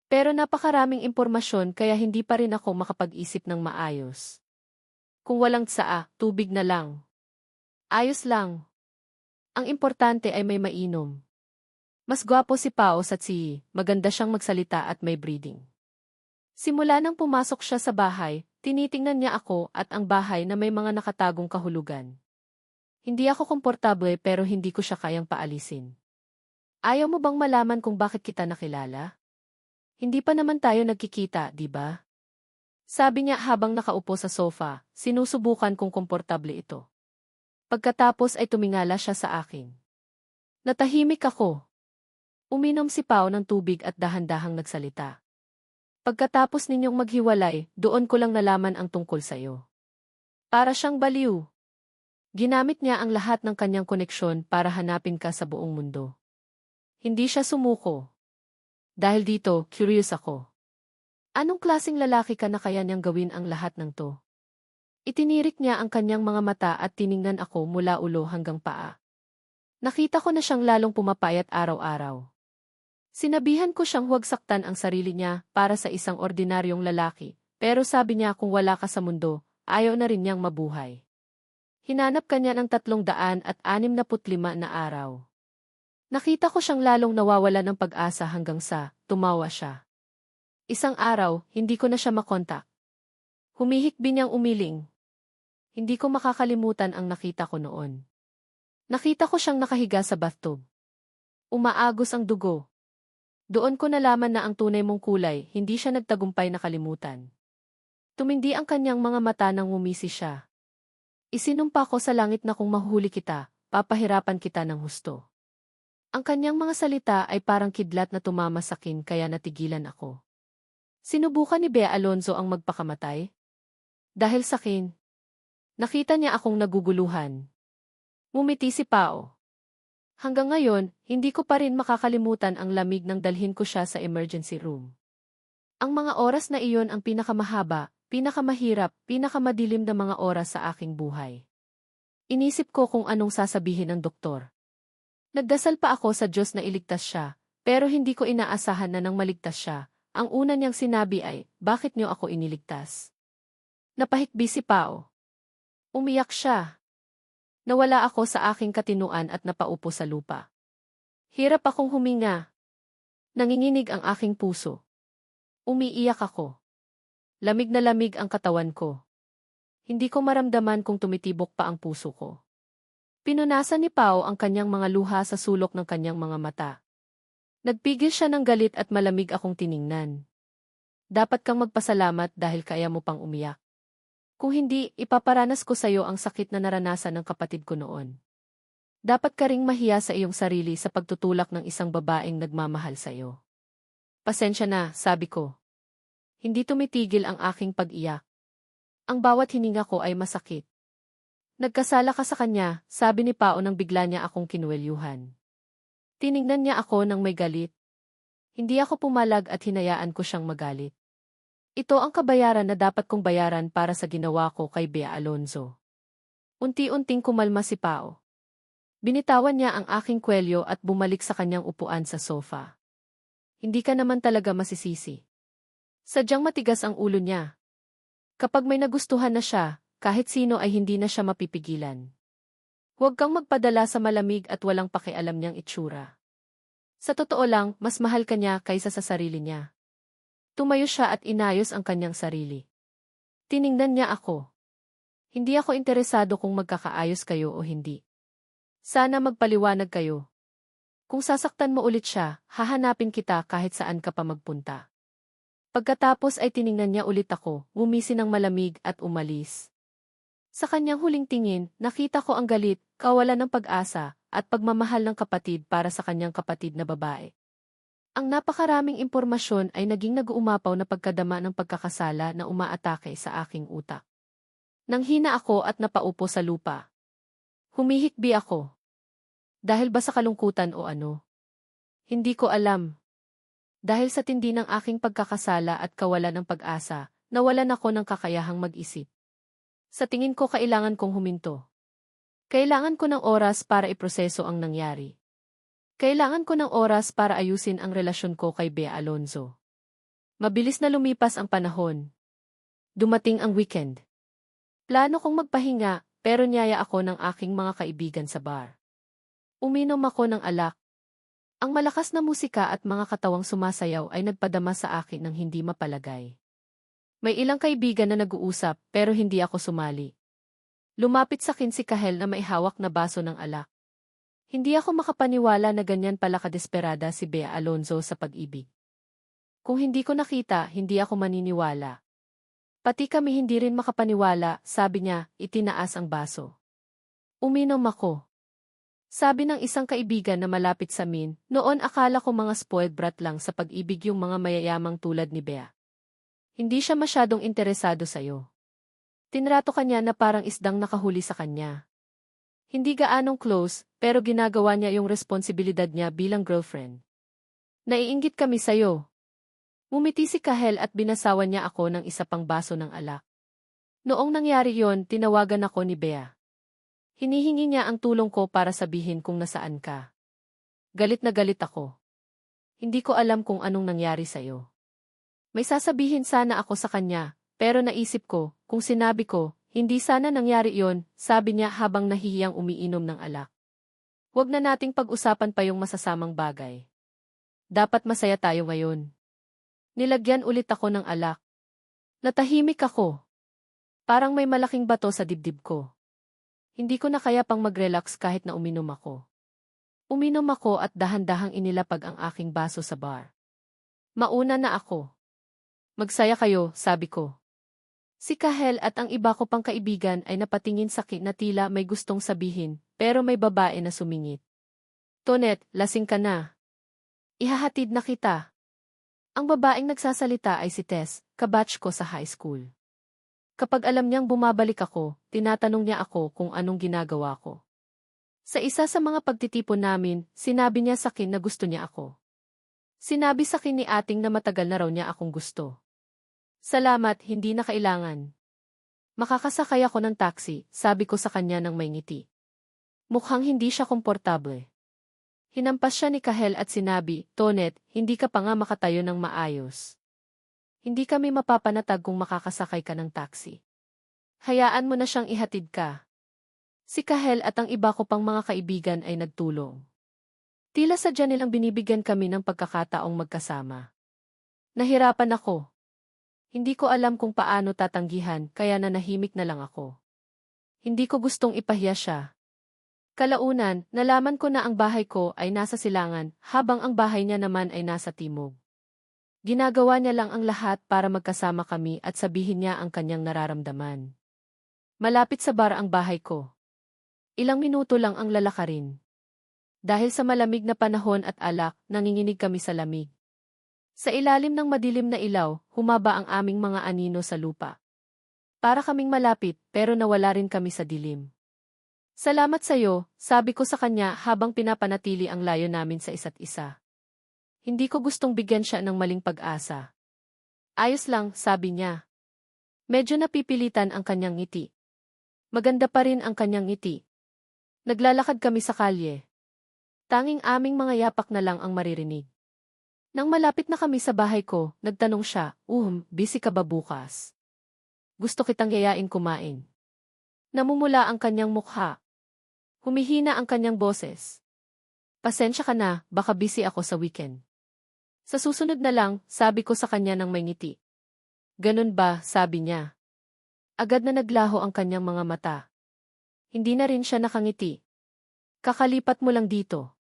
Pero napakaraming impormasyon kaya hindi pa rin ako makapag-isip ng maayos. Kung walang tsaa, tubig na lang. Ayos lang. Ang importante ay may mainom. Mas gwapo si Pao sa Tsiyi, maganda siyang magsalita at may breeding. Simula nang pumasok siya sa bahay, tinitingnan niya ako at ang bahay na may mga nakatagong kahulugan. Hindi ako komportable pero hindi ko siya kayang paalisin. Ayaw mo bang malaman kung bakit kita nakilala? Hindi pa naman tayo nagkikita, di ba? Sabi niya habang nakaupo sa sofa, sinusubukan kung komportable ito. Pagkatapos ay tumingala siya sa akin. Natahimik ako. Uminom si Pao ng tubig at dahan-dahang nagsalita. Pagkatapos ninyong maghiwalay, doon ko lang nalaman ang tungkol sa'yo. Para siyang baliw. Ginamit niya ang lahat ng kanyang koneksyon para hanapin ka sa buong mundo. Hindi siya sumuko. Dahil dito, curious ako. Anong klaseng lalaki ka na kaya niyang gawin ang lahat ng to? Itinirik niya ang kanyang mga mata at tiningnan ako mula ulo hanggang paa. Nakita ko na siyang lalong pumapayat araw-araw. Sinabihan ko siyang huwag saktan ang sarili niya para sa isang ordinaryong lalaki, pero sabi niya kung wala ka sa mundo, ayaw na rin niyang mabuhay. Hinanap kanya ng 365 na araw. Nakita ko siyang lalong nawawala ng pag-asa hanggang sa tumawa siya. Isang araw, hindi ko na siya makontak. Humihikbi niyang umiling. Hindi ko makakalimutan ang nakita ko noon. Nakita ko siyang nakahiga sa bathtub. Umaagos ang dugo. Doon ko nalaman na ang tunay mong kulay, hindi siya nagtagumpay na kalimutan. Tumindi ang kanyang mga mata nang ngumisi siya. Isinumpa ko sa langit na kung mahuhuli kita, papahirapan kita ng husto. Ang kanyang mga salita ay parang kidlat na tumama sa akin kaya natigilan ako. Sinubukan ni Bea Alonzo ang magpakamatay? Dahil sa akin. Nakita niya akong naguguluhan. Ngumiti si Pao. Hanggang ngayon, hindi ko pa rin makakalimutan ang lamig nang dalhin ko siya sa emergency room. Ang mga oras na iyon ang pinakamahaba, pinakamahirap, pinakamadilim na mga oras sa aking buhay. Inisip ko kung anong sasabihin ng doktor. Nagdasal pa ako sa Diyos na iligtas siya, pero hindi ko inaasahan na nang maligtas siya, ang una niyang sinabi ay, bakit niyo ako iniligtas? Napahikbi si Pao. Umiyak siya. Nawala ako sa aking katinuan at napaupo sa lupa. Hirap akong huminga. Nanginginig ang aking puso. Umiiyak ako. Lamig na lamig ang katawan ko. Hindi ko maramdaman kung tumitibok pa ang puso ko. Pinunasan ni Pao ang kanyang mga luha sa sulok ng kanyang mga mata. Nagpigil siya ng galit at malamig akong tiningnan. Dapat kang magpasalamat dahil kaya mo pang umiyak. Kung hindi, ipaparanas ko sa iyo ang sakit na naranasan ng kapatid ko noon. Dapat ka ring mahiya sa iyong sarili sa pagtutulak ng isang babaeng nagmamahal sa iyo. Pasensya na, sabi ko. Hindi tumitigil ang aking pag-iyak. Ang bawat hininga ko ay masakit. Nagkasala ka sa kanya, sabi ni Pao nang bigla niya akong kinuwelyuhan. Tiningnan niya ako nang may galit. Hindi ako pumalag at hinayaan ko siyang magalit. Ito ang kabayaran na dapat kong bayaran para sa ginawa ko kay Bea Alonzo. Unti-unting kumalma si Pao. Binitawan niya ang aking kwelyo at bumalik sa kanyang upuan sa sofa. Hindi ka naman talaga masisisi. Sadyang matigas ang ulo niya. Kapag may nagustuhan na siya, kahit sino ay hindi na siya mapipigilan. Huwag kang magpadala sa malamig at walang pakialam niyang itsura. Sa totoo lang, mas mahal ka niya kaysa sa sarili niya. Tumayo siya at inayos ang kanyang sarili. Tiningnan niya ako. Hindi ako interesado kung magkakaayos kayo o hindi. Sana magpaliwanag kayo. Kung sasaktan mo ulit siya, hahanapin kita kahit saan ka pa magpunta. Pagkatapos ay tiningnan niya ulit ako, ngumisi ng malamig at umalis. Sa kanyang huling tingin, nakita ko ang galit, kawalan ng pag-asa, at pagmamahal ng kapatid para sa kanyang kapatid na babae. Ang napakaraming impormasyon ay naging nag-uumapaw na pagkadama ng pagkakasala na umaatake sa aking utak. Nanghina ako at napaupo sa lupa. Humihikbi ako. Dahil ba sa kalungkutan o ano? Hindi ko alam. Dahil sa tindi ng aking pagkakasala at kawalan ng pag-asa, nawalan ako ng kakayahang mag-isip. Sa tingin ko kailangan kong huminto. Kailangan ko ng oras para iproseso ang nangyari. Kailangan ko ng oras para ayusin ang relasyon ko kay Bea Alonzo. Mabilis na lumipas ang panahon. Dumating ang weekend. Plano kong magpahinga, pero niyaya ako ng aking mga kaibigan sa bar. Uminom ako ng alak. Ang malakas na musika at mga katawang sumasayaw ay nagpadama sa akin ng hindi mapalagay. May ilang kaibigan na nag-uusap pero hindi ako sumali. Lumapit sa akin si Kahel na may hawak na baso ng alak. Hindi ako makapaniwala na ganyan pala kadesperada si Bea Alonzo sa pag-ibig. Kung hindi ko nakita, hindi ako maniniwala. Pati kami hindi rin makapaniwala, sabi niya, itinaas ang baso. Uminom ako. Sabi ng isang kaibigan na malapit sa amin, noon akala ko mga spoiled brat lang sa pag-ibig yung mga mayayamang tulad ni Bea. Hindi siya masyadong interesado sa'yo. Tinrato kanya na parang isdang nakahuli sa kanya. Hindi gaanong close, pero ginagawa niya yung responsibilidad niya bilang girlfriend. Naiinggit kami sa'yo. Ngumiti si Kahel at binasawan niya ako ng isa pang baso ng alak. Noong nangyari yon, tinawagan ako ni Bea. Hinihingi niya ang tulong ko para sabihin kung nasaan ka. Galit na galit ako. Hindi ko alam kung anong nangyari sa'yo. May sasabihin sana ako sa kanya, pero naisip ko, kung sinabi ko, hindi sana nangyari yon, sabi niya habang nahihiyang umiinom ng alak. Huwag na nating pag-usapan pa yung masasamang bagay. Dapat masaya tayo ngayon. Nilagyan ulit ako ng alak. Natahimik ako. Parang may malaking bato sa dibdib ko. Hindi ko na kaya pang mag-relax kahit na uminom ako. Uminom ako at dahan-dahang inilapag ang aking baso sa bar. Mauna na ako. Magsaya kayo, sabi ko. Si Kahel at ang iba ko pang kaibigan ay napatingin sa akin na tila may gustong sabihin, pero may babae na sumingit. Tonet, lasing ka na. Ihahatid na kita. Ang babaeng nagsasalita ay si Tess, kabatch ko sa high school. Kapag alam niyang bumabalik ako, tinatanong niya ako kung anong ginagawa ko. Sa isa sa mga pagtitipon namin, sinabi niya sa akin na gusto niya ako. Sinabi sa akin ni ating na matagal na raw niya akong gusto. Salamat, hindi na kailangan. Makakasakay ako ng taxi, sabi ko sa kanya ng may ngiti. Mukhang hindi siya komportable. Hinampas siya ni Kahel at sinabi, Tonet, hindi ka pa nga makatayo ng maayos. Hindi kami mapapanatag kung makakasakay ka ng taxi. Hayaan mo na siyang ihatid ka. Si Kahel at ang iba ko pang mga kaibigan ay nagtulong. Tila sadya nilang binibigyan kami ng pagkakataong magkasama. Nahirapan ako. Hindi ko alam kung paano tatanggihan kaya nanahimik na lang ako. Hindi ko gustong ipahiya siya. Kalaunan, nalaman ko na ang bahay ko ay nasa silangan habang ang bahay niya naman ay nasa timog. Ginagawa niya lang ang lahat para magkasama kami at sabihin niya ang kanyang nararamdaman. Malapit sa bar ang bahay ko. Ilang minuto lang ang lalakarin. Dahil sa malamig na panahon at alak, nanginginig kami sa lamig. Sa ilalim ng madilim na ilaw, humaba ang aming mga anino sa lupa. Para kaming malapit, pero nawala rin kami sa dilim. Salamat sa'yo, sabi ko sa kanya habang pinapanatili ang layo namin sa isa't isa. Hindi ko gustong bigyan siya ng maling pag-asa. Ayos lang, sabi niya. Medyo napipilitan ang kanyang ngiti. Maganda pa rin ang kanyang ngiti. Naglalakad kami sa kalye. Tanging aming mga yapak na lang ang maririnig. Nang malapit na kami sa bahay ko, nagtanong siya, busy ka ba bukas? Gusto kitang yayain kumain. Namumula ang kanyang mukha. Humihina ang kanyang boses. Pasensya ka na, baka busy ako sa weekend. Sa susunod na lang, sabi ko sa kanya ng may ngiti. Ganun ba, sabi niya. Agad na naglaho ang kanyang mga mata. Hindi na rin siya nakangiti. Kakalipat mo lang dito.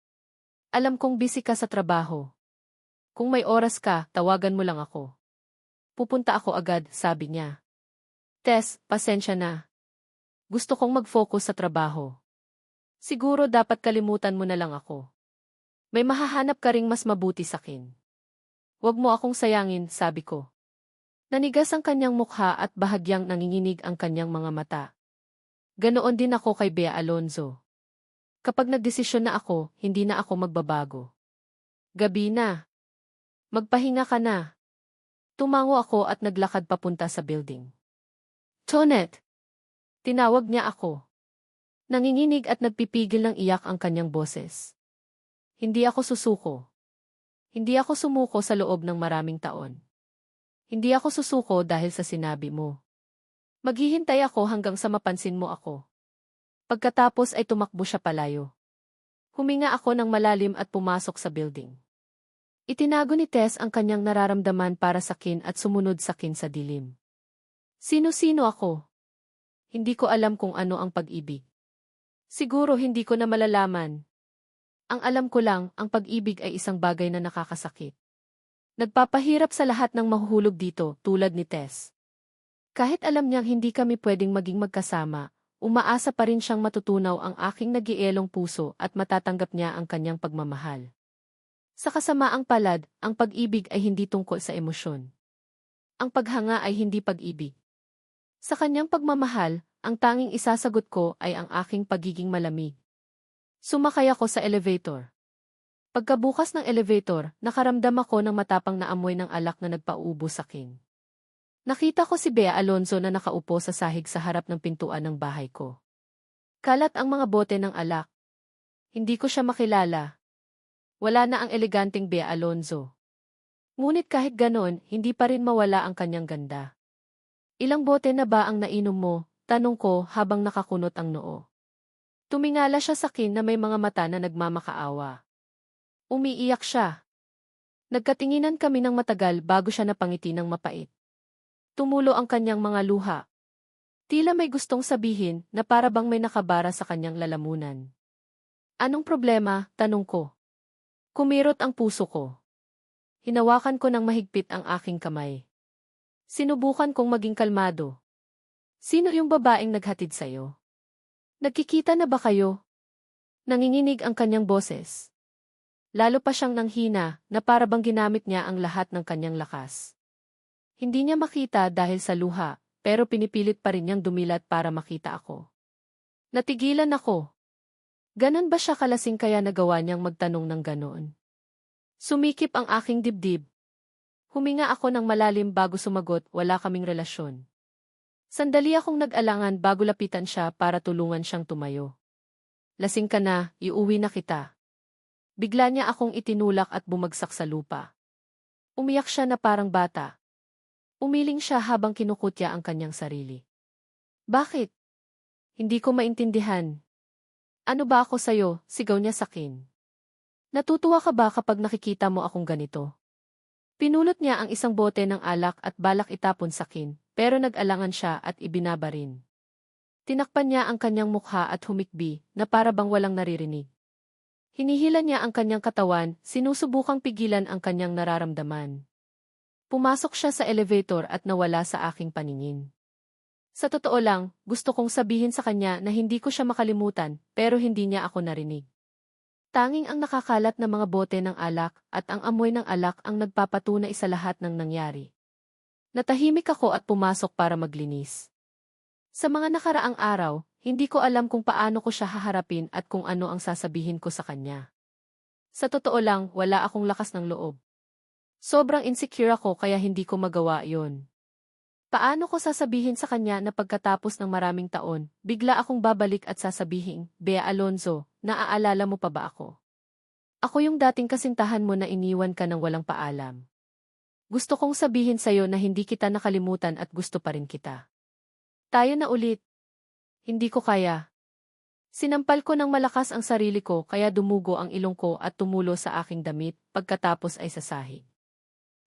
Alam kong busy ka sa trabaho. Kung may oras ka, tawagan mo lang ako. Pupunta ako agad, sabi niya. Tess, pasensya na. Gusto kong mag-focus sa trabaho. Siguro dapat kalimutan mo na lang ako. May mahahanap ka ring mas mabuti sa akin. Huwag mo akong sayangin, sabi ko. Nanigas ang kanyang mukha at bahagyang nanginginig ang kanyang mga mata. Ganoon din ako kay Bea Alonzo. Kapag nagdesisyon na ako, hindi na ako magbabago. Gabi na. Magpahinga ka na. Tumango ako at naglakad papunta sa building. Tonet! Tinawag niya ako. Nanginginig at nagpipigil ng iyak ang kanyang boses. Hindi ako susuko. Hindi ako sumuko sa loob ng maraming taon. Hindi ako susuko dahil sa sinabi mo. Maghihintay ako hanggang sa mapansin mo ako. Pagkatapos ay tumakbo siya palayo. Huminga ako ng malalim at pumasok sa building. Itinago ni Tess ang kanyang nararamdaman para sa akin at sumunod sa akin sa dilim. Sino-sino ako? Hindi ko alam kung ano ang pag-ibig. Siguro hindi ko na malalaman. Ang alam ko lang, ang pag-ibig ay isang bagay na nakakasakit. Nagpapahirap sa lahat ng mahuhulog dito, tulad ni Tess. Kahit alam niyang hindi kami pwedeng maging magkasama, umaasa pa rin siyang matutunaw ang aking nagielong puso at matatanggap niya ang kanyang pagmamahal. Sa kasamaang palad, ang pag-ibig ay hindi tungkol sa emosyon. Ang paghanga ay hindi pag-ibig. Sa kanyang pagmamahal, ang tanging isasagot ko ay ang aking pagiging malamig. Sumakay ako sa elevator. Pagkabukas ng elevator, nakaramdam ako ng matapang na amoy ng alak na nagpaubo sa akin. Nakita ko si Bea Alonzo na nakaupo sa sahig sa harap ng pintuan ng bahay ko. Kalat ang mga bote ng alak. Hindi ko siya makilala. Wala na ang eleganteng Bea Alonzo. Ngunit kahit ganon, hindi pa rin mawala ang kanyang ganda. Ilang bote na ba ang nainom mo? Tanong ko habang nakakunot ang noo. Tumingala siya sa akin na may mga mata na nagmamakaawa. Umiiyak siya. Nagkatinginan kami ng matagal bago siya napangiti ng mapait. Tumulo ang kanyang mga luha. Tila may gustong sabihin na para bang may nakabara sa kanyang lalamunan. Anong problema? Tanong ko. Kumirot ang puso ko. Hinawakan ko ng mahigpit ang aking kamay. Sinubukan kong maging kalmado. Sino yung babaeng naghatid sa'yo? Nagkikita na ba kayo? Nanginginig ang kanyang boses. Lalo pa siyang nanghina na para bang ginamit niya ang lahat ng kanyang lakas. Hindi niya makita dahil sa luha, pero pinipilit pa rin niyang dumilat para makita ako. Natigilan ako. Ganon ba siya kalasing kaya nagawa niyang magtanong ng ganon? Sumikip ang aking dibdib. Huminga ako ng malalim bago sumagot, wala kaming relasyon. Sandali akong nag-alangan bago lapitan siya para tulungan siyang tumayo. Lasing ka na, iuwi na kita. Bigla niya akong itinulak at bumagsak sa lupa. Umiyak siya na parang bata. Umiling siya habang kinukutya ang kanyang sarili. Bakit? Hindi ko maintindihan. Ano ba ako sa'yo? Sigaw niya sakin. Natutuwa ka ba kapag nakikita mo akong ganito? Pinulot niya ang isang bote ng alak at balak itapon sakin, pero nag-alangan siya at ibinaba rin. Tinakpan niya ang kanyang mukha at humikbi na para bang walang naririnig. Hinihila niya ang kanyang katawan, sinusubukang pigilan ang kanyang nararamdaman. Pumasok siya sa elevator at nawala sa aking paningin. Sa totoo lang, gusto kong sabihin sa kanya na hindi ko siya makalimutan, pero hindi niya ako narinig. Tanging ang nakakalat na mga bote ng alak at ang amoy ng alak ang nagpapatunay sa lahat ng nangyari. Natahimik ako at pumasok para maglinis. Sa mga nakaraang araw, hindi ko alam kung paano ko siya haharapin at kung ano ang sasabihin ko sa kanya. Sa totoo lang, wala akong lakas ng loob. Sobrang insecure ako kaya hindi ko magawa yon. Paano ko sasabihin sa kanya na pagkatapos ng maraming taon, bigla akong babalik at sasabihin, Bea Alonzo, naaalala mo pa ba ako? Ako yung dating kasintahan mo na iniwan ka ng walang paalam. Gusto kong sabihin sa'yo na hindi kita nakalimutan at gusto pa rin kita. Tayo na ulit. Hindi ko kaya. Sinampal ko ng malakas ang sarili ko kaya dumugo ang ilong ko at tumulo sa aking damit pagkatapos ay sasahig.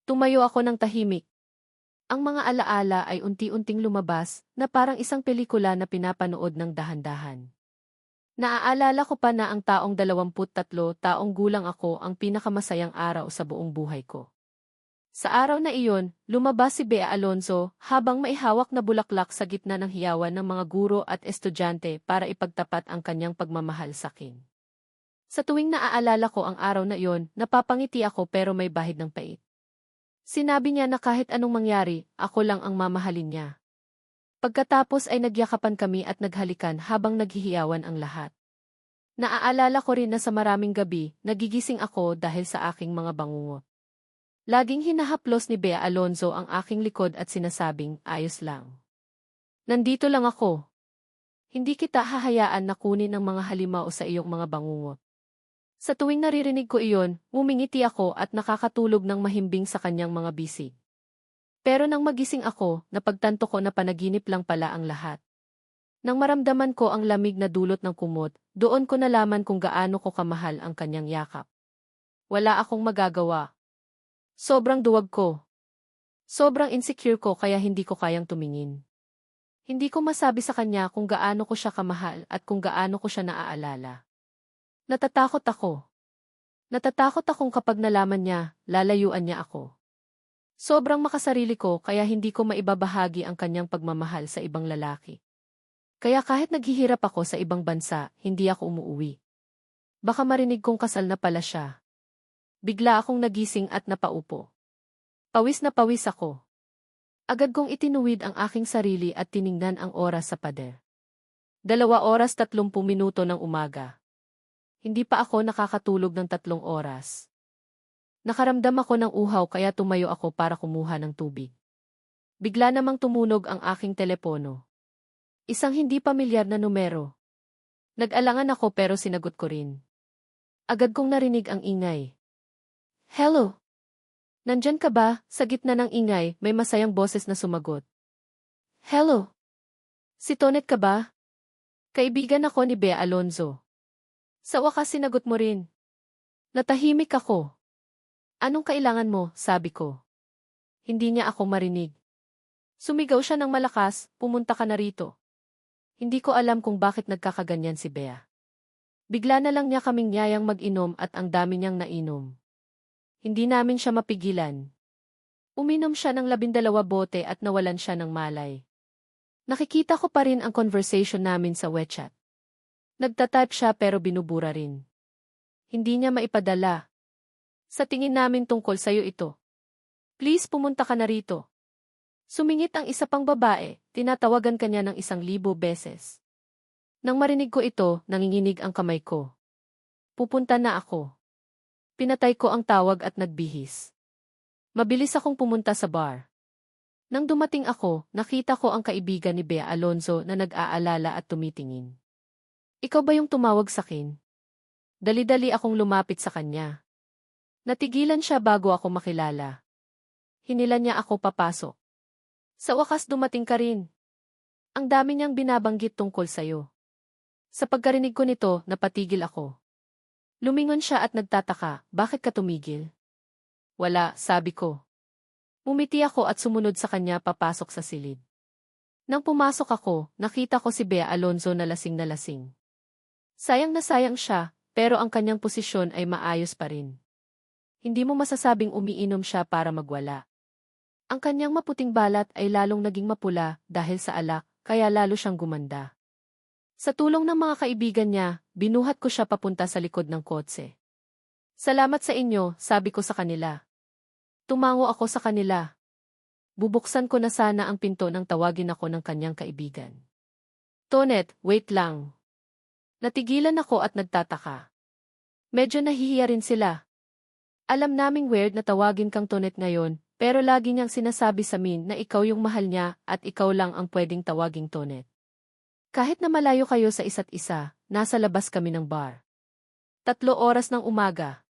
Tumayo ako ng tahimik. Ang mga alaala ay unti-unting lumabas na parang isang pelikula na pinapanood ng dahan-dahan. Naaalala ko pa na ang taong 23 taong gulang ako ang pinakamasayang araw sa buong buhay ko. Sa araw na iyon, lumabas si Bea Alonzo habang maihawak na bulaklak sa gitna ng hiyawan ng mga guro at estudyante para ipagtapat ang kanyang pagmamahal sa akin. Sa tuwing naaalala ko ang araw na iyon, napapangiti ako pero may bahid ng pait. Sinabi niya na kahit anong mangyari, ako lang ang mamahalin niya. Pagkatapos ay nagyakapan kami at naghalikan habang naghihiyawan ang lahat. Naaalala ko rin na sa maraming gabi, nagigising ako dahil sa aking mga bangungot. Laging hinahaplos ni Bea Alonzo ang aking likod at sinasabing, ayos lang. Nandito lang ako. Hindi kita hahayaan na kunin ang mga halimaw sa iyong mga bangungot. Sa tuwing naririnig ko iyon, ngumingiti ako at nakakatulog ng mahimbing sa kanyang mga bisig. Pero nang magising ako, napagtanto ko na panaginip lang pala ang lahat. Nang maramdaman ko ang lamig na dulot ng kumot, doon ko nalaman kung gaano ko kamahal ang kanyang yakap. Wala akong magagawa. Sobrang duwag ko. Sobrang insecure ko kaya hindi ko kayang tumingin. Hindi ko masabi sa kanya kung gaano ko siya kamahal at kung gaano ko siya naaalala. Natatakot ako. Natatakot akong kapag nalaman niya, lalayuan niya ako. Sobrang makasarili ko kaya hindi ko maibabahagi ang kanyang pagmamahal sa ibang lalaki. Kaya kahit naghihirap ako sa ibang bansa, hindi ako umuuwi. Baka marinig kong kasal na pala siya. Bigla akong nagising at napaupo. Pawis na pawis ako. Agad kong itinuwid ang aking sarili at tiningnan ang oras sa pader. 2:30 ng umaga. Hindi pa ako nakakatulog ng 3 oras. Nakaramdam ako ng uhaw kaya tumayo ako para kumuha ng tubig. Bigla namang tumunog ang aking telepono. Isang hindi pamilyar na numero. Nag-alangan ako pero sinagot ko rin. Agad kong narinig ang ingay. Hello? Nandyan ka ba? Sa gitna ng ingay, may masayang boses na sumagot. Hello? Si Tonet ka ba? Kaibigan ako ni Bea Alonzo. Sa wakas sinagot mo rin. Natahimik ako. Anong kailangan mo? Sabi ko. Hindi niya ako marinig. Sumigaw siya ng malakas, pumunta ka na rito. Hindi ko alam kung bakit nagkakaganyan si Bea. Bigla na lang niya kaming niyayang mag-inom at ang dami niyang nainom. Hindi namin siya mapigilan. Uminom siya ng 12 bote at nawalan siya ng malay. Nakikita ko pa rin ang conversation namin sa WeChat. Nagtatype siya pero binubura rin. Hindi niya maipadala. Sa tingin namin tungkol sa'yo ito. Please pumunta ka na rito. Sumingit ang isa pang babae, tinatawagan kanya ng 1,000 beses. Nang marinig ko ito, nanginginig ang kamay ko. Pupunta na ako. Pinatay ko ang tawag at nagbihis. Mabilis akong pumunta sa bar. Nang dumating ako, nakita ko ang kaibigan ni Bea Alonzo na nag-aalala at tumitingin. Ikaw ba yung tumawag sakin? Dali-dali akong lumapit sa kanya. Natigilan siya bago ako makilala. Hinilan niya ako papasok. Sa wakas dumating ka rin. Ang dami niyang binabanggit tungkol sa'yo. Sa pagkarinig ko nito, napatigil ako. Lumingon siya at nagtataka, bakit ka tumigil? Wala, sabi ko. Umiti ako at sumunod sa kanya papasok sa silid. Nang pumasok ako, nakita ko si Bea Alonzo na lasing. Sayang na sayang siya, pero ang kanyang posisyon ay maayos pa rin. Hindi mo masasabing umiinom siya para magwala. Ang kanyang maputing balat ay lalong naging mapula dahil sa alak, kaya lalo siyang gumanda. Sa tulong ng mga kaibigan niya, binuhat ko siya papunta sa likod ng kotse. Salamat sa inyo, sabi ko sa kanila. Tumango ako sa kanila. Bubuksan ko na sana ang pinto nang tawagin ako ng kanyang kaibigan. Tonet, wait lang. Natigilan ako at nagtataka. Medyo nahihiya rin sila. Alam naming weird na tawagin kang Tonet ngayon, pero lagi niyang sinasabi sa amin na ikaw yung mahal niya at ikaw lang ang pwedeng tawaging Tonet. Kahit na malayo kayo sa isa't isa, nasa labas kami ng bar. 3 oras ng umaga.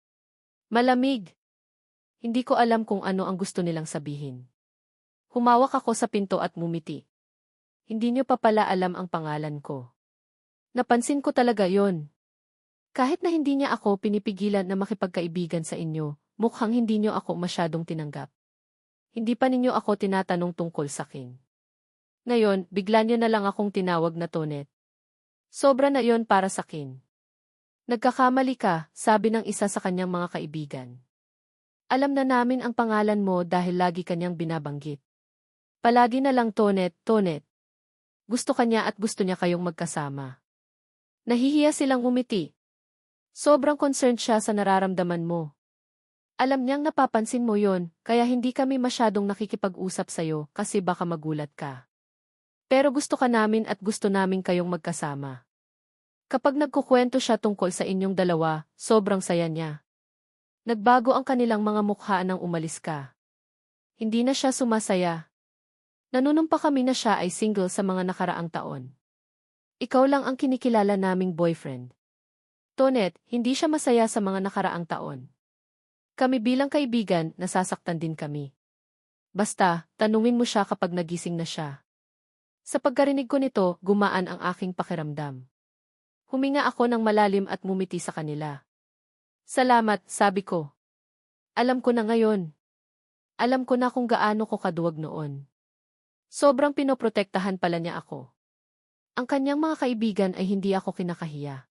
Malamig. Hindi ko alam kung ano ang gusto nilang sabihin. Humawak ako sa pinto at mumiti. Hindi niyo pa pala alam ang pangalan ko. Napansin ko talaga yon. Kahit na hindi niya ako pinipigilan na makipagkaibigan sa inyo, mukhang hindi niyo ako masyadong tinanggap. Hindi pa ninyo ako tinatanong tungkol sa akin. Ngayon, bigla niyo na lang akong tinawag na Tonet. Sobra na yon para sa akin. Nagkakamali ka, sabi ng isa sa kanyang mga kaibigan. Alam na namin ang pangalan mo dahil lagi kanyang binabanggit. Palagi na lang Tonet, Tonet. Gusto kanya at gusto niya kayong magkasama. Nahihiya silang umiti. Sobrang concerned siya sa nararamdaman mo. Alam niyang napapansin mo yon, kaya hindi kami masyadong nakikipag-usap sa'yo kasi baka magulat ka. Pero gusto ka namin at gusto namin kayong magkasama. Kapag nagkukwento siya tungkol sa inyong dalawa, sobrang saya niya. Nagbago ang kanilang mga mukha nang umalis ka. Hindi na siya sumasaya. Nanunumpa kami na siya ay single sa mga nakaraang taon. Ikaw lang ang kinikilala naming boyfriend. Tonet, hindi siya masaya sa mga nakaraang taon. Kami bilang kaibigan, nasasaktan din kami. Basta, tanungin mo siya kapag nagising na siya. Sa pagkarinig ko nito, gumaan ang aking pakiramdam. Huminga ako ng malalim at ngumiti sa kanila. Salamat, sabi ko. Alam ko na ngayon. Alam ko na kung gaano ko kaduwag noon. Sobrang pinoprotektahan pala niya ako. Ang kanyang mga kaibigan ay hindi ako kinakahiya.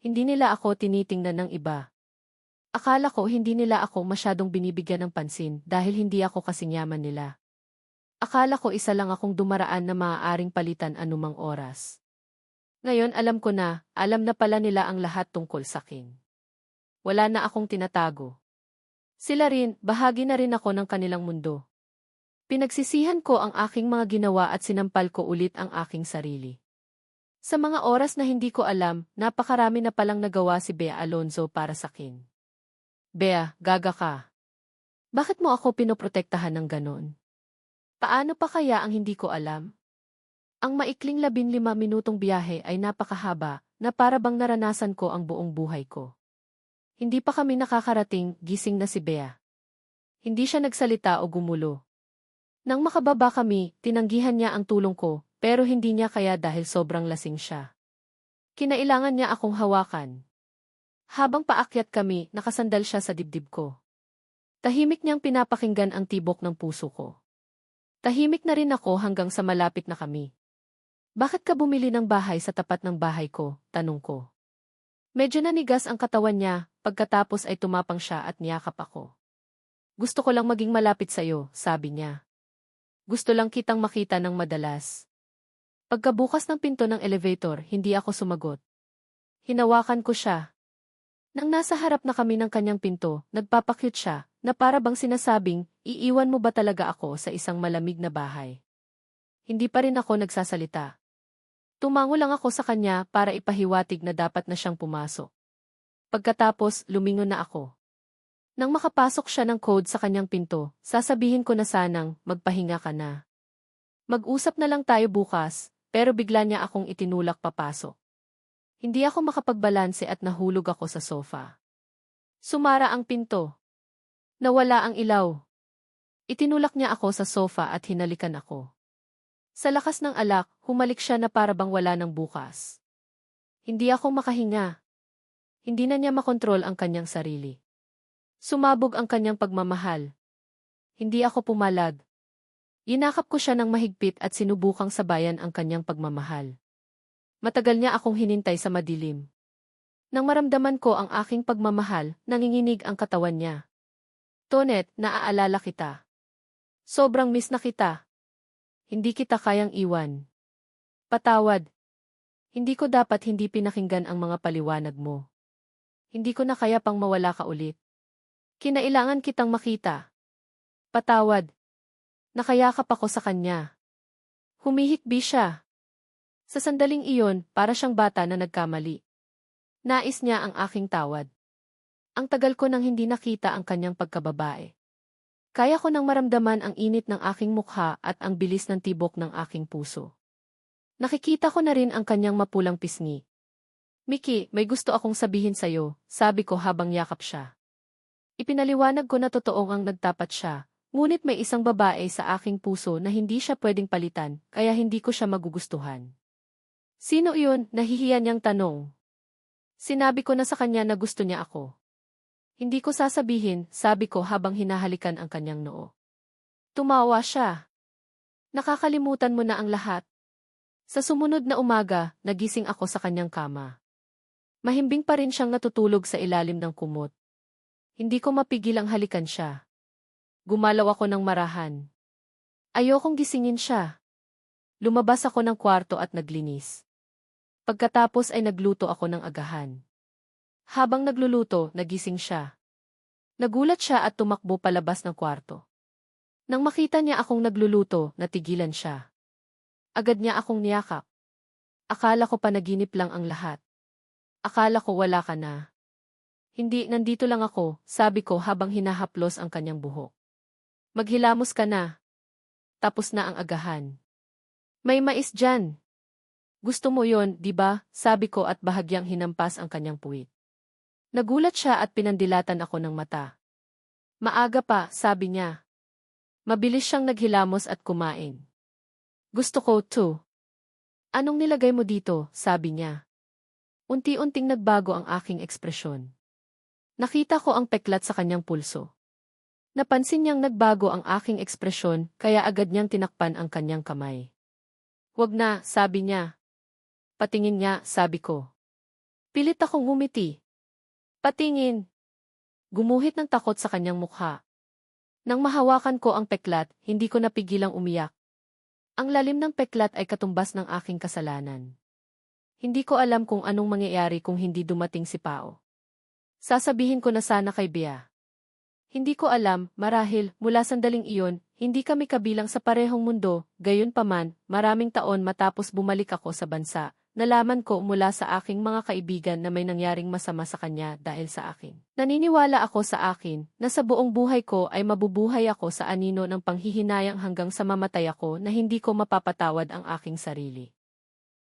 Hindi nila ako tinitingnan ng iba. Akala ko hindi nila ako masyadong binibigyan ng pansin dahil hindi ako kasing yaman nila. Akala ko isa lang akong dumaraan na maaaring palitan anumang oras. Ngayon alam na pala nila ang lahat tungkol sa akin. Wala na akong tinatago. Sila rin, bahagi na rin ako ng kanilang mundo. Pinagsisihan ko ang aking mga ginawa at sinampal ko ulit ang aking sarili. Sa mga oras na hindi ko alam, napakarami na palang nagawa si Bea Alonzo para sa akin. Bea, gaga ka. Bakit mo ako pinoprotektahan ng ganon? Paano pa kaya ang hindi ko alam? Ang maikling 15 minutong biyahe ay napakahaba na para bang naranasan ko ang buong buhay ko. Hindi pa kami nakakarating, gising na si Bea. Hindi siya nagsalita o gumulo. Nang makababa kami, tinanggihan niya ang tulong ko, pero hindi niya kaya dahil sobrang lasing siya. Kinailangan niya akong hawakan. Habang paakyat kami, nakasandal siya sa dibdib ko. Tahimik niyang pinapakinggan ang tibok ng puso ko. Tahimik na rin ako hanggang sa malapit na kami. Bakit ka bumili ng bahay sa tapat ng bahay ko? Tanong ko. Medyo nanigas ang katawan niya, pagkatapos ay tumapang siya at niyakap ako. Gusto ko lang maging malapit sa'yo, sabi niya. Gusto lang kitang makita ng madalas. Pagkabukas ng pinto ng elevator, hindi ako sumagot. Hinawakan ko siya. Nang nasa harap na kami ng kanyang pinto, nagpapakyut siya, na para bang sinasabing, iiwan mo ba talaga ako sa isang malamig na bahay? Hindi pa rin ako nagsasalita. Tumango lang ako sa kanya para ipahiwatig na dapat na siyang pumasok. Pagkatapos, lumingon na ako. Nang makapasok siya ng code sa kanyang pinto, sasabihin ko na sanang, magpahinga ka na. Mag-usap na lang tayo bukas, pero bigla niya akong itinulak papasok. Hindi ako makapagbalanse at nahulog ako sa sofa. Sumara ang pinto. Nawala ang ilaw. Itinulak niya ako sa sofa at hinalikan ako. Sa lakas ng alak, humalik siya na para bang wala ng bukas. Hindi ako makahinga. Hindi na niya makontrol ang kanyang sarili. Sumabog ang kanyang pagmamahal. Hindi ako pumalag. Inakap ko siya ng mahigpit at sinubukang sabayan ang kanyang pagmamahal. Matagal niya akong hinintay sa madilim. Nang maramdaman ko ang aking pagmamahal, nanginginig ang katawan niya. Tonet, naaalala kita. Sobrang miss na kita. Hindi kita kayang iwan. Patawad. Hindi ko dapat hindi pinakinggan ang mga paliwanag mo. Hindi ko na kaya pang mawala ka ulit. Kinailangan kitang makita. Patawad. Nakayakap ako sa kanya. Humihikbi siya. Sa sandaling iyon, para siyang bata na nagkamali. Nais niya ang aking tawad. Ang tagal ko nang hindi nakita ang kanyang pagkababae. Kaya ko nang maramdaman ang init ng aking mukha at ang bilis ng tibok ng aking puso. Nakikita ko na rin ang kanyang mapulang pisngi. Mickey, may gusto akong sabihin sa'yo, sabi ko habang yakap siya. Ipinaliwanag ko na totoong ang nagtapat siya, ngunit may isang babae sa aking puso na hindi siya pwedeng palitan, kaya hindi ko siya magugustuhan. Sino iyon? Nahihiya niyang tanong. Sinabi ko na sa kanya na gusto niya ako. Hindi ko sasabihin, sabi ko habang hinahalikan ang kanyang noo. Tumawa siya. Nakakalimutan mo na ang lahat. Sa sumunod na umaga, nagising ako sa kanyang kama. Mahimbing pa rin siyang natutulog sa ilalim ng kumot. Hindi ko mapigil ang halikan siya. Gumalaw ako ng marahan. Ayokong gisingin siya. Lumabas ako ng kwarto at naglinis. Pagkatapos ay nagluto ako ng agahan. Habang nagluluto, nagising siya. Nagulat siya at tumakbo palabas ng kwarto. Nang makita niya akong nagluluto, natigilan siya. Agad niya akong niyakap. Akala ko panaginip lang ang lahat. Akala ko wala ka na. Hindi, nandito lang ako, sabi ko habang hinahaplos ang kanyang buhok. Maghilamos ka na. Tapos na ang agahan. May mais dyan. Gusto mo yon, di ba? Sabi ko at bahagyang hinampas ang kanyang puwit. Nagulat siya at pinandilatan ako ng mata. Maaga pa, sabi niya. Mabilis siyang naghilamos at kumain. Gusto ko, too. Anong nilagay mo dito? Sabi niya. Unti-unting nagbago ang aking ekspresyon. Nakita ko ang peklat sa kanyang pulso. Napansin niyang nagbago ang aking ekspresyon, kaya agad niyang tinakpan ang kanyang kamay. Wag na, sabi niya. Patingin nga, sabi ko. Pilit akong ngumiti. Patingin. Gumuhit ng takot sa kanyang mukha. Nang mahawakan ko ang peklat, hindi ko napigilang umiyak. Ang lalim ng peklat ay katumbas ng aking kasalanan. Hindi ko alam kung anong mangyayari kung hindi dumating si Pao. Sasabihin ko na sana kay Bea. Hindi ko alam, marahil, mula sandaling iyon, hindi kami kabilang sa parehong mundo, gayunpaman, maraming taon matapos bumalik ako sa bansa, nalaman ko mula sa aking mga kaibigan na may nangyaring masama sa kanya dahil sa akin. Naniniwala ako sa akin, na sa buong buhay ko ay mabubuhay ako sa anino ng panghihinayang hanggang sa mamatay ako na hindi ko mapapatawad ang aking sarili.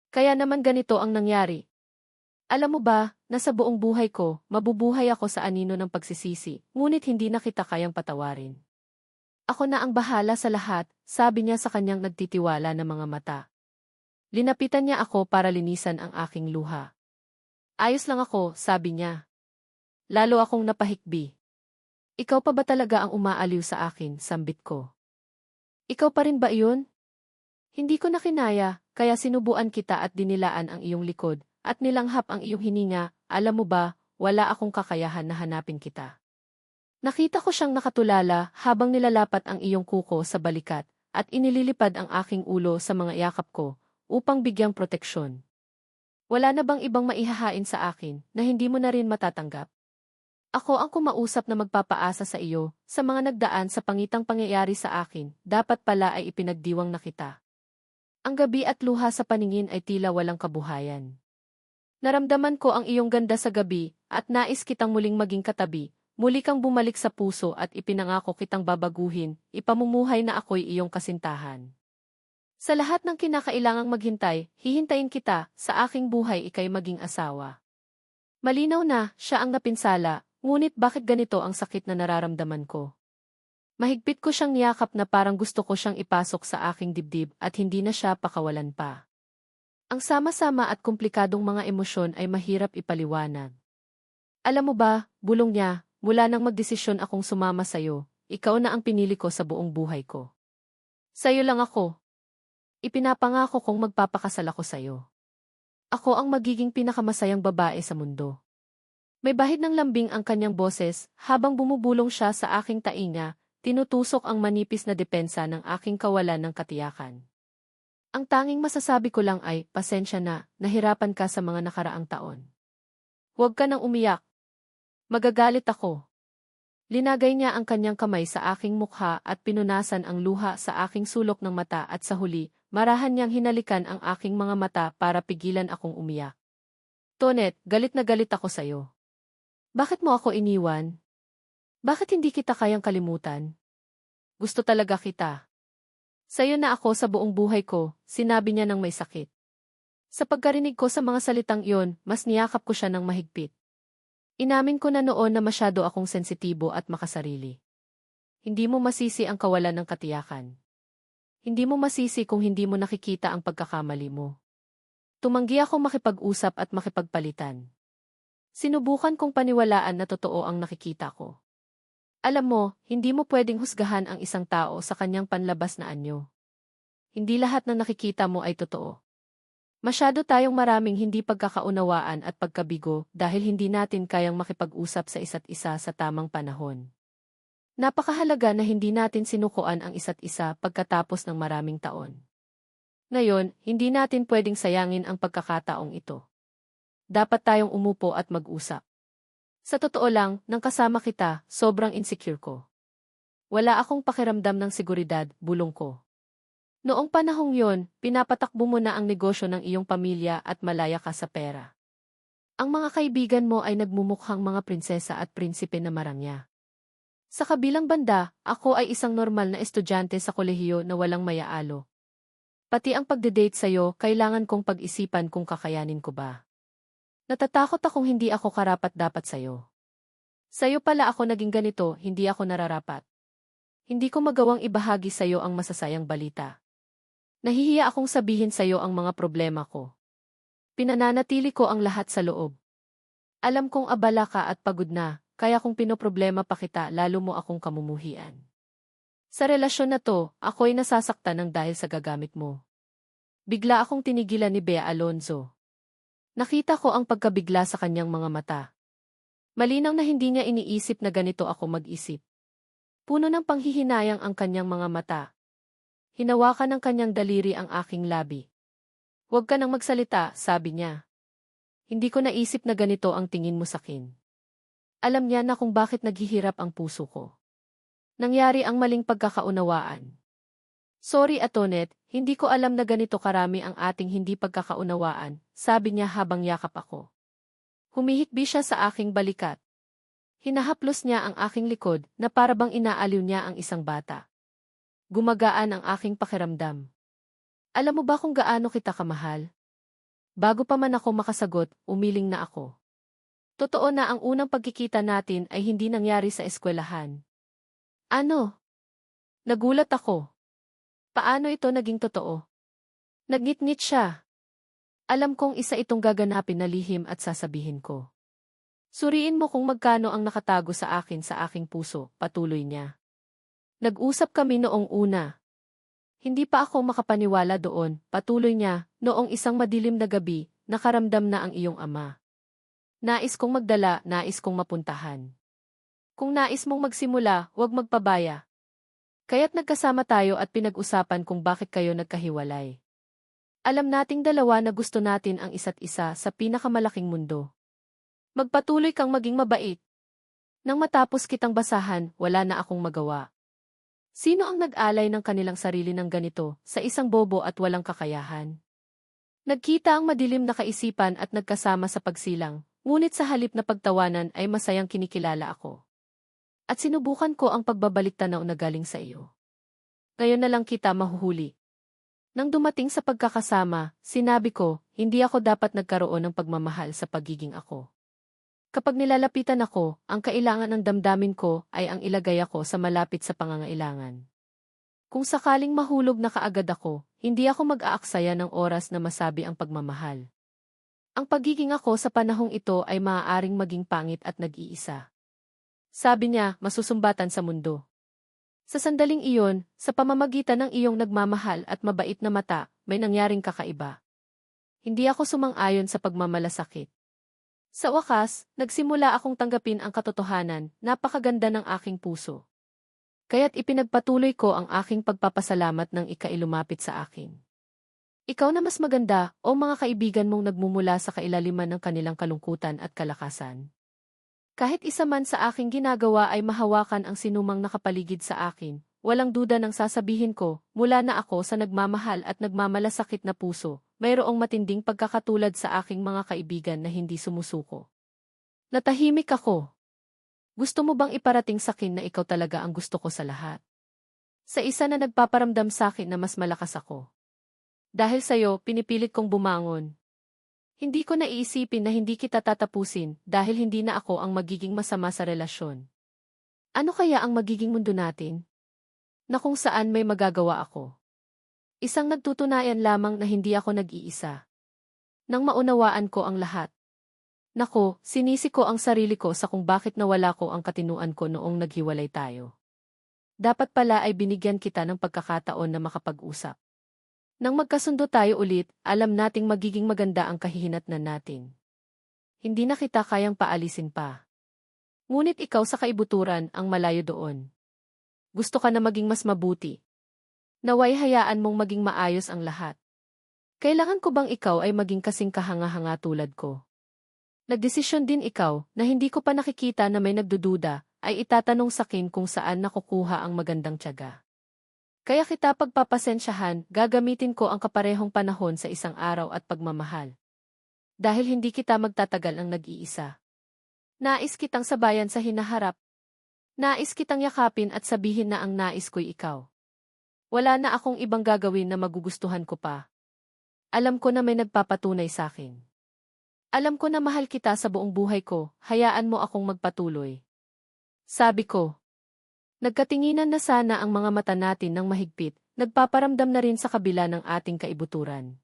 Kaya naman ganito ang nangyari. Alam mo ba, na sa buong buhay ko, mabubuhay ako sa anino ng pagsisisi, ngunit hindi na kita kayang patawarin. Ako na ang bahala sa lahat, sabi niya sa kanyang nagtitiwala na mga mata. Linapitan niya ako para linisan ang aking luha. Ayos lang ako, sabi niya. Lalo akong napahikbi. Ikaw pa ba talaga ang umaaliw sa akin, sambit ko. Ikaw pa rin ba iyon? Hindi ko na kinaya, kaya sinubuan kita at dinilaan ang iyong likod, at nilanghap ang iyong hininga, alam mo ba, wala akong kakayahan na hanapin kita. Nakita ko siyang nakatulala habang nilalapat ang iyong kuko sa balikat, at inililipad ang aking ulo sa mga yakap ko, upang bigyang proteksyon. Wala na bang ibang maihahain sa akin, na hindi mo na rin matatanggap? Ako ang kumausap na magpapaasa sa iyo, sa mga nagdaan sa pangitang pangyayari sa akin, dapat pala ay ipinagdiwang na kita. Ang gabi at luha sa paningin ay tila walang kabuhayan. Naramdaman ko ang iyong ganda sa gabi, at nais kitang muling maging katabi, muli kang bumalik sa puso at ipinangako kitang babaguhin, ipamumuhay na ako'y iyong kasintahan. Sa lahat ng kinakailangang maghintay, hihintayin kita, sa aking buhay ikay maging asawa. Malinaw na, siya ang napinsala, ngunit bakit ganito ang sakit na nararamdaman ko? Mahigpit ko siyang niyakap na parang gusto ko siyang ipasok sa aking dibdib at hindi na siya pakawalan pa. Ang sama-sama at komplikadong mga emosyon ay mahirap ipaliwanag. Alam mo ba, bulong niya, mula nang magdesisyon akong sumama sa'yo, ikaw na ang pinili ko sa buong buhay ko. Sa'yo lang ako. Ipinapangako kong magpapakasal ako sa'yo. Ako ang magiging pinakamasayang babae sa mundo. May bahid ng lambing ang kanyang boses, habang bumubulong siya sa aking tainga, tinutusok ang manipis na depensa ng aking kawalan ng katiyakan. Ang tanging masasabi ko lang ay, pasensya na, nahirapan ka sa mga nakaraang taon. Huwag ka nang umiyak. Magagalit ako. Linagay niya ang kanyang kamay sa aking mukha at pinunasan ang luha sa aking sulok ng mata at sa huli, marahan niyang hinalikan ang aking mga mata para pigilan akong umiyak. Tonet, galit na galit ako sa'yo. Bakit mo ako iniwan? Bakit hindi kita kayang kalimutan? Gusto talaga kita. Sa'yo na ako sa buong buhay ko, sinabi niya ng may sakit. Sa pagkarinig ko sa mga salitang iyon, mas niyakap ko siya ng mahigpit. Inamin ko na noon na masyado akong sensitibo at makasarili. Hindi mo masisi ang kawalan ng katiyakan. Hindi mo masisi kung hindi mo nakikita ang pagkakamali mo. Tumanggi ako makipag-usap at makipagpalitan. Sinubukan kong paniwalaan na totoo ang nakikita ko. Alam mo, hindi mo pwedeng husgahan ang isang tao sa kanyang panlabas na anyo. Hindi lahat ng nakikita mo ay totoo. Masyado tayong maraming hindi pagkakaunawaan at pagkabigo dahil hindi natin kayang makipag-usap sa isa't isa sa tamang panahon. Napakahalaga na hindi natin sinukuan ang isa't isa pagkatapos ng maraming taon. Ngayon, hindi natin pwedeng sayangin ang pagkakataong ito. Dapat tayong umupo at mag-usap. Sa totoo lang, nang kasama kita, sobrang insecure ko. Wala akong pakiramdam ng seguridad, bulong ko. Noong panahong yon, pinapatakbo mo na ang negosyo ng iyong pamilya at malaya ka sa pera. Ang mga kaibigan mo ay nagmumukhang mga prinsesa at prinsipe na marangya. Sa kabilang banda, ako ay isang normal na estudyante sa kolehiyo na walang mayaalo. Pati ang pagde-date sa'yo, kailangan kong pag-isipan kung kakayanin ko ba. Natatakot akong hindi ako karapat-dapat sa'yo. Sa'yo pala ako naging ganito, hindi ako nararapat. Hindi ko magawang ibahagi sa'yo ang masasayang balita. Nahihiya akong sabihin sa'yo ang mga problema ko. Pinananatili ko ang lahat sa loob. Alam kong abala ka at pagod na, kaya kung pinoproblema pa kita lalo mo akong kamumuhian. Sa relasyon na to, ako'y nasasaktan ng dahil sa gagamit mo. Bigla akong tinigilan ni Bea Alonzo. Nakita ko ang pagkabigla sa kanyang mga mata. Malinaw na hindi niya iniisip na ganito ako mag-isip. Puno ng panghihinayang ang kanyang mga mata. Hinawakan ng kanyang daliri ang aking labi. Huwag ka nang magsalita, sabi niya. Hindi ko naisip na ganito ang tingin mo sakin. Alam niya na kung bakit naghihirap ang puso ko. Nangyari ang maling pagkakaunawaan. Sorry Atonet, hindi ko alam na ganito karami ang ating hindi pagkakaunawaan, sabi niya habang yakap ako. Humihikbi siya sa aking balikat. Hinahaplos niya ang aking likod na para bang inaaliw niya ang isang bata. Gumagaan ang aking pakiramdam. Alam mo ba kung gaano kita kamahal? Bago pa man ako makasagot, umiling na ako. Totoo na ang unang pagkikita natin ay hindi nangyari sa eskwelahan. Ano? Nagulat ako. Paano ito naging totoo? Nagngit-ngit siya. Alam kong isa itong gaganapin na lihim at sasabihin ko. Suriin mo kung magkano ang nakatago sa akin sa aking puso, patuloy niya. Nag-usap kami noong una. Hindi pa ako makapaniwala doon, patuloy niya, noong isang madilim na gabi, nakaramdam na ang iyong ama. Nais kong magdala, nais kong mapuntahan. Kung nais mong magsimula, huwag magpabaya. Kaya't nagkasama tayo at pinag-usapan kung bakit kayo nagkahiwalay. Alam nating dalawa na gusto natin ang isa't isa sa pinakamalaking mundo. Magpatuloy kang maging mabait. Nang matapos kitang basahan, wala na akong magawa. Sino ang nag-alay ng kanilang sarili ng ganito sa isang bobo at walang kakayahan? Nagkita ang madilim na kaisipan at nagkasama sa pagsilang, ngunit sa halip na pagtawanan ay masayang kinikilala ako. At sinubukan ko ang pagbabalik tanaw na galing sa iyo. Ngayon na lang kita mahuhuli. Nang dumating sa pagkakasama, sinabi ko, hindi ako dapat nagkaroon ng pagmamahal sa pagiging ako. Kapag nilalapitan ako, ang kailangan ng damdamin ko ay ang ilagay ako sa malapit sa pangangailangan. Kung sakaling mahulog na kaagad ako, hindi ako mag-aaksaya ng oras na masabi ang pagmamahal. Ang pagiging ako sa panahong ito ay maaaring maging pangit at nag-iisa. Sabi niya, masusumbatan sa mundo. Sa sandaling iyon, sa pamamagitan ng iyong nagmamahal at mabait na mata, may nangyaring kakaiba. Hindi ako sumang-ayon sa pagmamalasakit. Sa wakas, nagsimula akong tanggapin ang katotohanan, napakaganda ng aking puso. Kaya't ipinagpatuloy ko ang aking pagpapasalamat ng ikailumapit sa akin. Ikaw na mas maganda, o mga kaibigan mong nagmumula sa kailaliman ng kanilang kalungkutan at kalakasan. Kahit isa man sa aking ginagawa ay mahawakan ang sinumang nakapaligid sa akin, walang duda nang sasabihin ko, mula na ako sa nagmamahal at nagmamalasakit na puso, mayroong matinding pagkakatulad sa aking mga kaibigan na hindi sumusuko. Natahimik ako. Gusto mo bang iparating sa akin na ikaw talaga ang gusto ko sa lahat? Sa isa na nagpaparamdam sa akin na mas malakas ako. Dahil sa'yo, pinipilit kong bumangon. Hindi ko naiisipin na hindi kita tatapusin dahil hindi na ako ang magiging masama sa relasyon. Ano kaya ang magiging mundo natin? Na kung saan may magagawa ako. Isang nagtutunayan lamang na hindi ako nag-iisa. Nang maunawaan ko ang lahat. Nako, sinisi ko ang sarili ko sa kung bakit nawala ko ang katinuan ko noong naghiwalay tayo. Dapat pala ay binigyan kita ng pagkakataon na makapag-usap. Nang magkasundo tayo ulit, alam nating magiging maganda ang kahihinatnan natin. Hindi na kita kayang paalisin pa. Ngunit ikaw sa kaibuturan ang malayo doon. Gusto ka na maging mas mabuti. Naway hayaan mong maging maayos ang lahat. Kailangan ko bang ikaw ay maging kasing kahanga-hanga tulad ko? Nagdesisyon din ikaw na hindi ko pa nakikita na may nagdududa, ay itatanong sa akin kung saan nakukuha ang magandang tiyaga. Kaya kita pagpapasensyahan, gagamitin ko ang kaparehong panahon sa isang araw at pagmamahal. Dahil hindi kita magtatagal ang nag-iisa. Nais kitang sabayan sa hinaharap. Nais kitang yakapin at sabihin na ang nais ko'y ikaw. Wala na akong ibang gagawin na magugustuhan ko pa. Alam ko na may nagpapatunay sa akin. Alam ko na mahal kita sa buong buhay ko, hayaan mo akong magpatuloy. Sabi ko. Nagkatinginan na sana ang mga mata natin ng mahigpit, nagpaparamdam na rin sa kabila ng ating kaibuturan.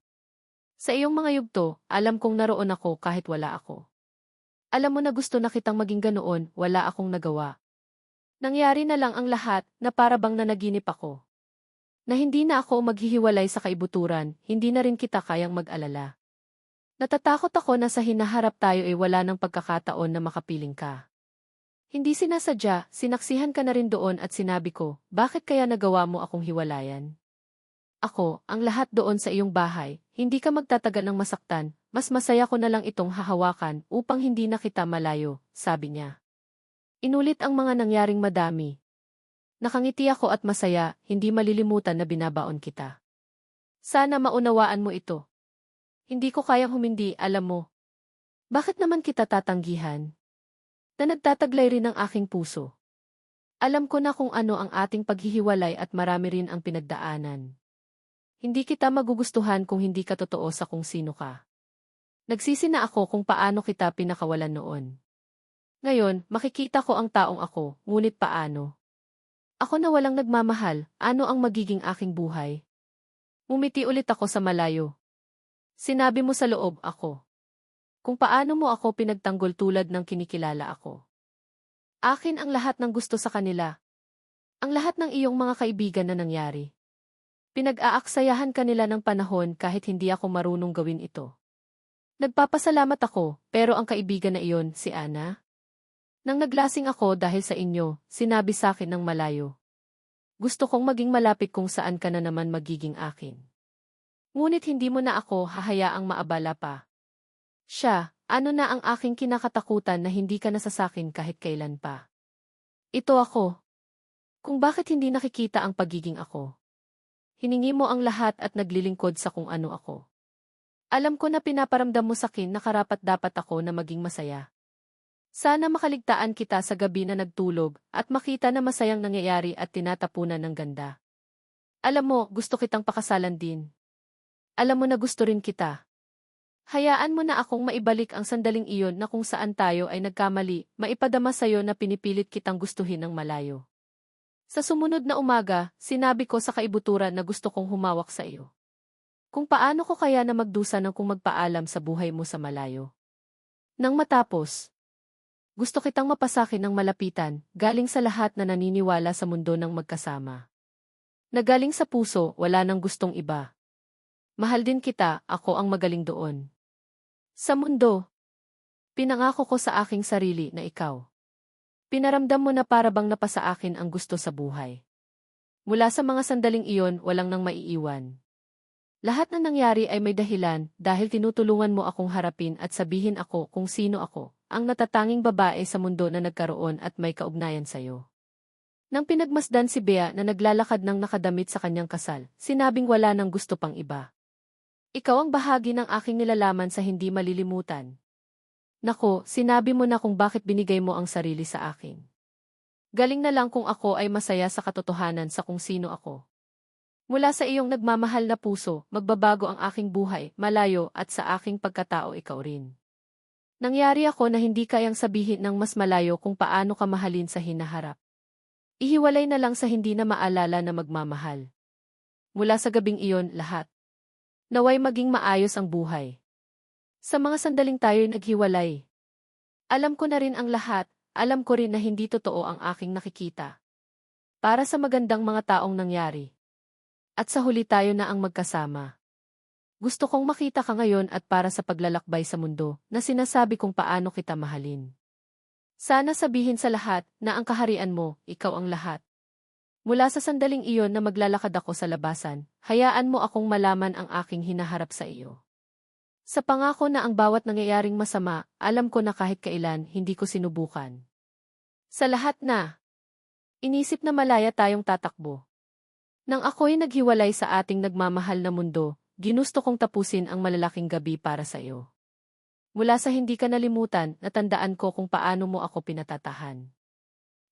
Sa iyong mga yugto, alam kong naroon ako kahit wala ako. Alam mo na gusto na kitang maging ganoon, wala akong nagawa. Nangyari na lang ang lahat na para bang nanaginip ako. Na hindi na ako maghihiwalay sa kaibuturan, hindi na rin kita kayang mag-alala. Natatakot ako na sa hinaharap tayo ay wala ng pagkakataon na makapiling ka. Hindi sinasadya, sinaksihan ka na rin doon at sinabi ko, bakit kaya nagawa mo akong hiwalayan? Ako, ang lahat doon sa iyong bahay, hindi ka magtatagal ng masaktan, mas masaya ko na lang itong hahawakan upang hindi na kita malayo, sabi niya. Inulit ang mga nangyaring madami. Nakangiti ako at masaya, hindi malilimutan na binabaon kita. Sana maunawaan mo ito. Hindi ko kayang humindi, alam mo. Bakit naman kita tatanggihan? Na nagtataglay rin ang aking puso. Alam ko na kung ano ang ating paghihiwalay at marami rin ang pinagdaanan. Hindi kita magugustuhan kung hindi ka totoo sa kung sino ka. Nagsisi na ako kung paano kita pinakawalan noon. Ngayon, makikita ko ang taong ako, ngunit paano? Ako na walang nagmamahal, ano ang magiging aking buhay? Umiti ulit ako sa malayo. Sinabi mo sa loob ako. Kung paano mo ako pinagtanggol tulad ng kinikilala ako. Akin ang lahat ng gusto sa kanila. Ang lahat ng iyong mga kaibigan na nangyari. Pinag-aaksayahan kanila ng panahon kahit hindi ako marunong gawin ito. Nagpapasalamat ako, pero ang kaibigan na iyon, si Ana. Nang naglasing ako dahil sa inyo, sinabi sa akin ng malayo. Gusto kong maging malapit kung saan ka na naman magiging akin. Ngunit hindi mo na ako hahayaang maabala pa. Siya, ano na ang aking kinakatakutan na hindi ka nasasakin kahit kailan pa. Ito ako. Kung bakit hindi nakikita ang pagiging ako. Hiningi mo ang lahat at naglilingkod sa kung ano ako. Alam ko na pinaparamdam mo sa akin na karapat-dapat ako na maging masaya. Sana makaligtaan kita sa gabi na nagtulog at makita na masayang nangyayari at tinatapunan ng ganda. Alam mo, gusto kitang pakasalan din. Alam mo na gusto rin kita. Hayaan mo na akong maibalik ang sandaling iyon na kung saan tayo ay nagkamali, maipadama sa'yo na pinipilit kitang gustuhin ng malayo. Sa sumunod na umaga, sinabi ko sa kaibuturan na gusto kong humawak sa iyo. Kung paano ko kaya na magdusa ng kung magpaalam sa buhay mo sa malayo. Nang matapos, gusto kitang mapasakin ng malapitan, galing sa lahat na naniniwala sa mundo ng magkasama. Nagaling sa puso, wala nang gustong iba. Mahal din kita, ako ang magaling doon. Sa mundo, pinangako ko sa aking sarili na ikaw. Pinaramdam mo na para bang napasa akin ang gusto sa buhay. Mula sa mga sandaling iyon, walang nang maiiwan. Lahat na nangyari ay may dahilan dahil tinutulungan mo akong harapin at sabihin ako kung sino ako, ang natatanging babae sa mundo na nagkaroon at may kaugnayan sa'yo. Nang pinagmasdan si Bea na naglalakad ng nakadamit sa kanyang kasal, sinabing wala nang gusto pang iba. Ikaw ang bahagi ng aking nilalaman sa hindi malilimutan. Nako, sinabi mo na kung bakit binigay mo ang sarili sa akin. Galing na lang kung ako ay masaya sa katotohanan sa kung sino ako. Mula sa iyong nagmamahal na puso, magbabago ang aking buhay, malayo at sa aking pagkatao ikaw rin. Nangyari ako na hindi kayang sabihin ng mas malayo kung paano ka mahalin sa hinaharap. Ihiwalay na lang sa hindi na maalala na magmamahal. Mula sa gabing iyon, lahat. Naway maging maayos ang buhay. Sa mga sandaling tayo'y naghiwalay. Alam ko na rin ang lahat, alam ko rin na hindi totoo ang aking nakikita. Para sa magandang mga taong nangyari. At sa huli tayo na ang magkasama. Gusto kong makita ka ngayon at para sa paglalakbay sa mundo na sinasabi kung paano kita mahalin. Sana sabihin sa lahat na ang kaharian mo, ikaw ang lahat. Mula sa sandaling iyon na maglalakad ako sa labasan, hayaan mo akong malaman ang aking hinaharap sa iyo. Sa pangako na ang bawat nangyayaring masama, alam ko na kahit kailan hindi ko sinubukan. Sa lahat na, inisip na malaya tayong tatakbo. Nang ako'y naghiwalay sa ating nagmamahal na mundo, ginusto kong tapusin ang malalaking gabi para sa iyo. Mula sa hindi ka nalimutan, natandaan ko kung paano mo ako pinatatahan.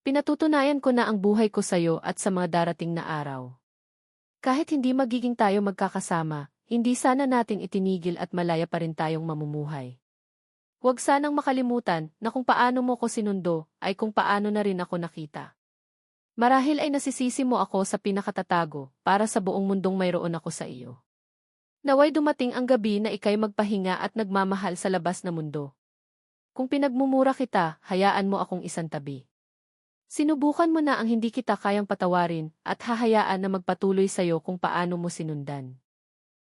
Pinatutunayan ko na ang buhay ko sa iyo at sa mga darating na araw. Kahit hindi magiging tayo magkakasama, hindi sana natin itinigil at malaya pa rin tayong mamumuhay. Huwag sanang makalimutan na kung paano mo ko sinundo, ay kung paano na rin ako nakita. Marahil ay nasisisi mo ako sa pinakatatago para sa buong mundong mayroon ako sa iyo. Naway dumating ang gabi na ikay magpahinga at nagmamahal sa labas na mundo. Kung pinagmumura kita, hayaan mo akong isantabi. Sinubukan mo na ang hindi kita kayang patawarin at hahayaan na magpatuloy sa'yo kung paano mo sinundan.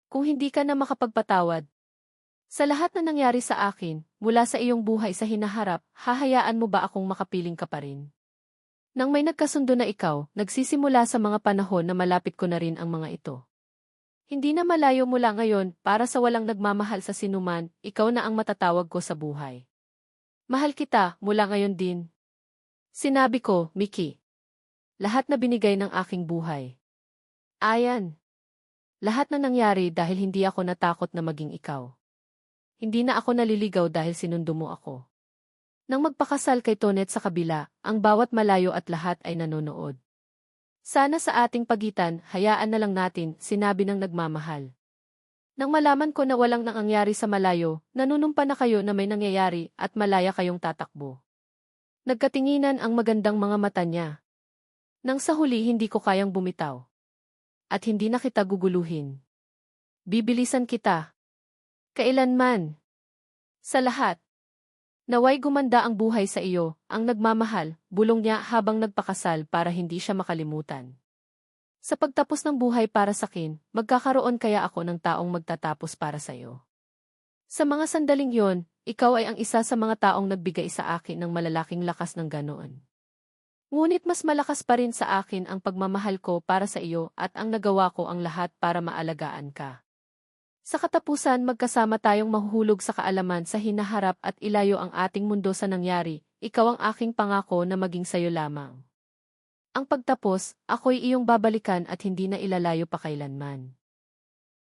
Kung hindi ka na makapagpatawad, sa lahat na nangyari sa akin, mula sa iyong buhay sa hinaharap, hahayaan mo ba akong makapiling ka pa rin? Nang may nagkasundo na ikaw, nagsisimula sa mga panahon na malapit ko na rin ang mga ito. Hindi na malayo mula ngayon, para sa walang nagmamahal sa sinuman, ikaw na ang matatawag ko sa buhay. Mahal kita, mula ngayon din. Sinabi ko, Mickey. Lahat na binigay ng aking buhay. Ayan. Lahat na nangyari dahil hindi ako natakot na maging ikaw. Hindi na ako naliligaw dahil sinundo mo ako. Nang magpakasal kay Tonet sa kabila, ang bawat malayo at lahat ay nanonood. Sana sa ating pagitan, hayaan na lang natin, sinabi ng nagmamahal. Nang malaman ko na walang nangyayari sa malayo, nanunumpa na kayo na may nangyayari at malaya kayong tatakbo. Nagkatinginan ang magandang mga mata niya. Nang sa huli hindi ko kayang bumitaw. At hindi na kita guguluhin. Bibilisan kita. Kailanman. Sa lahat. Naway gumanda ang buhay sa iyo, ang nagmamahal, bulong niya habang nagpakasal para hindi siya makalimutan. Sa pagtapos ng buhay para sa akin, magkakaroon kaya ako ng taong magtatapos para sa iyo. Sa mga sandaling yon, ikaw ay ang isa sa mga taong nagbigay sa akin ng malalaking lakas ng ganoon. Ngunit mas malakas pa rin sa akin ang pagmamahal ko para sa iyo at ang nagawa ko ang lahat para maalagaan ka. Sa katapusan magkasama tayong mahuhulog sa kaalaman sa hinaharap at ilayo ang ating mundo sa nangyari, ikaw ang aking pangako na maging sayo lamang. Ang pagtapos, ako'y iyong babalikan at hindi na ilalayo pa kailanman.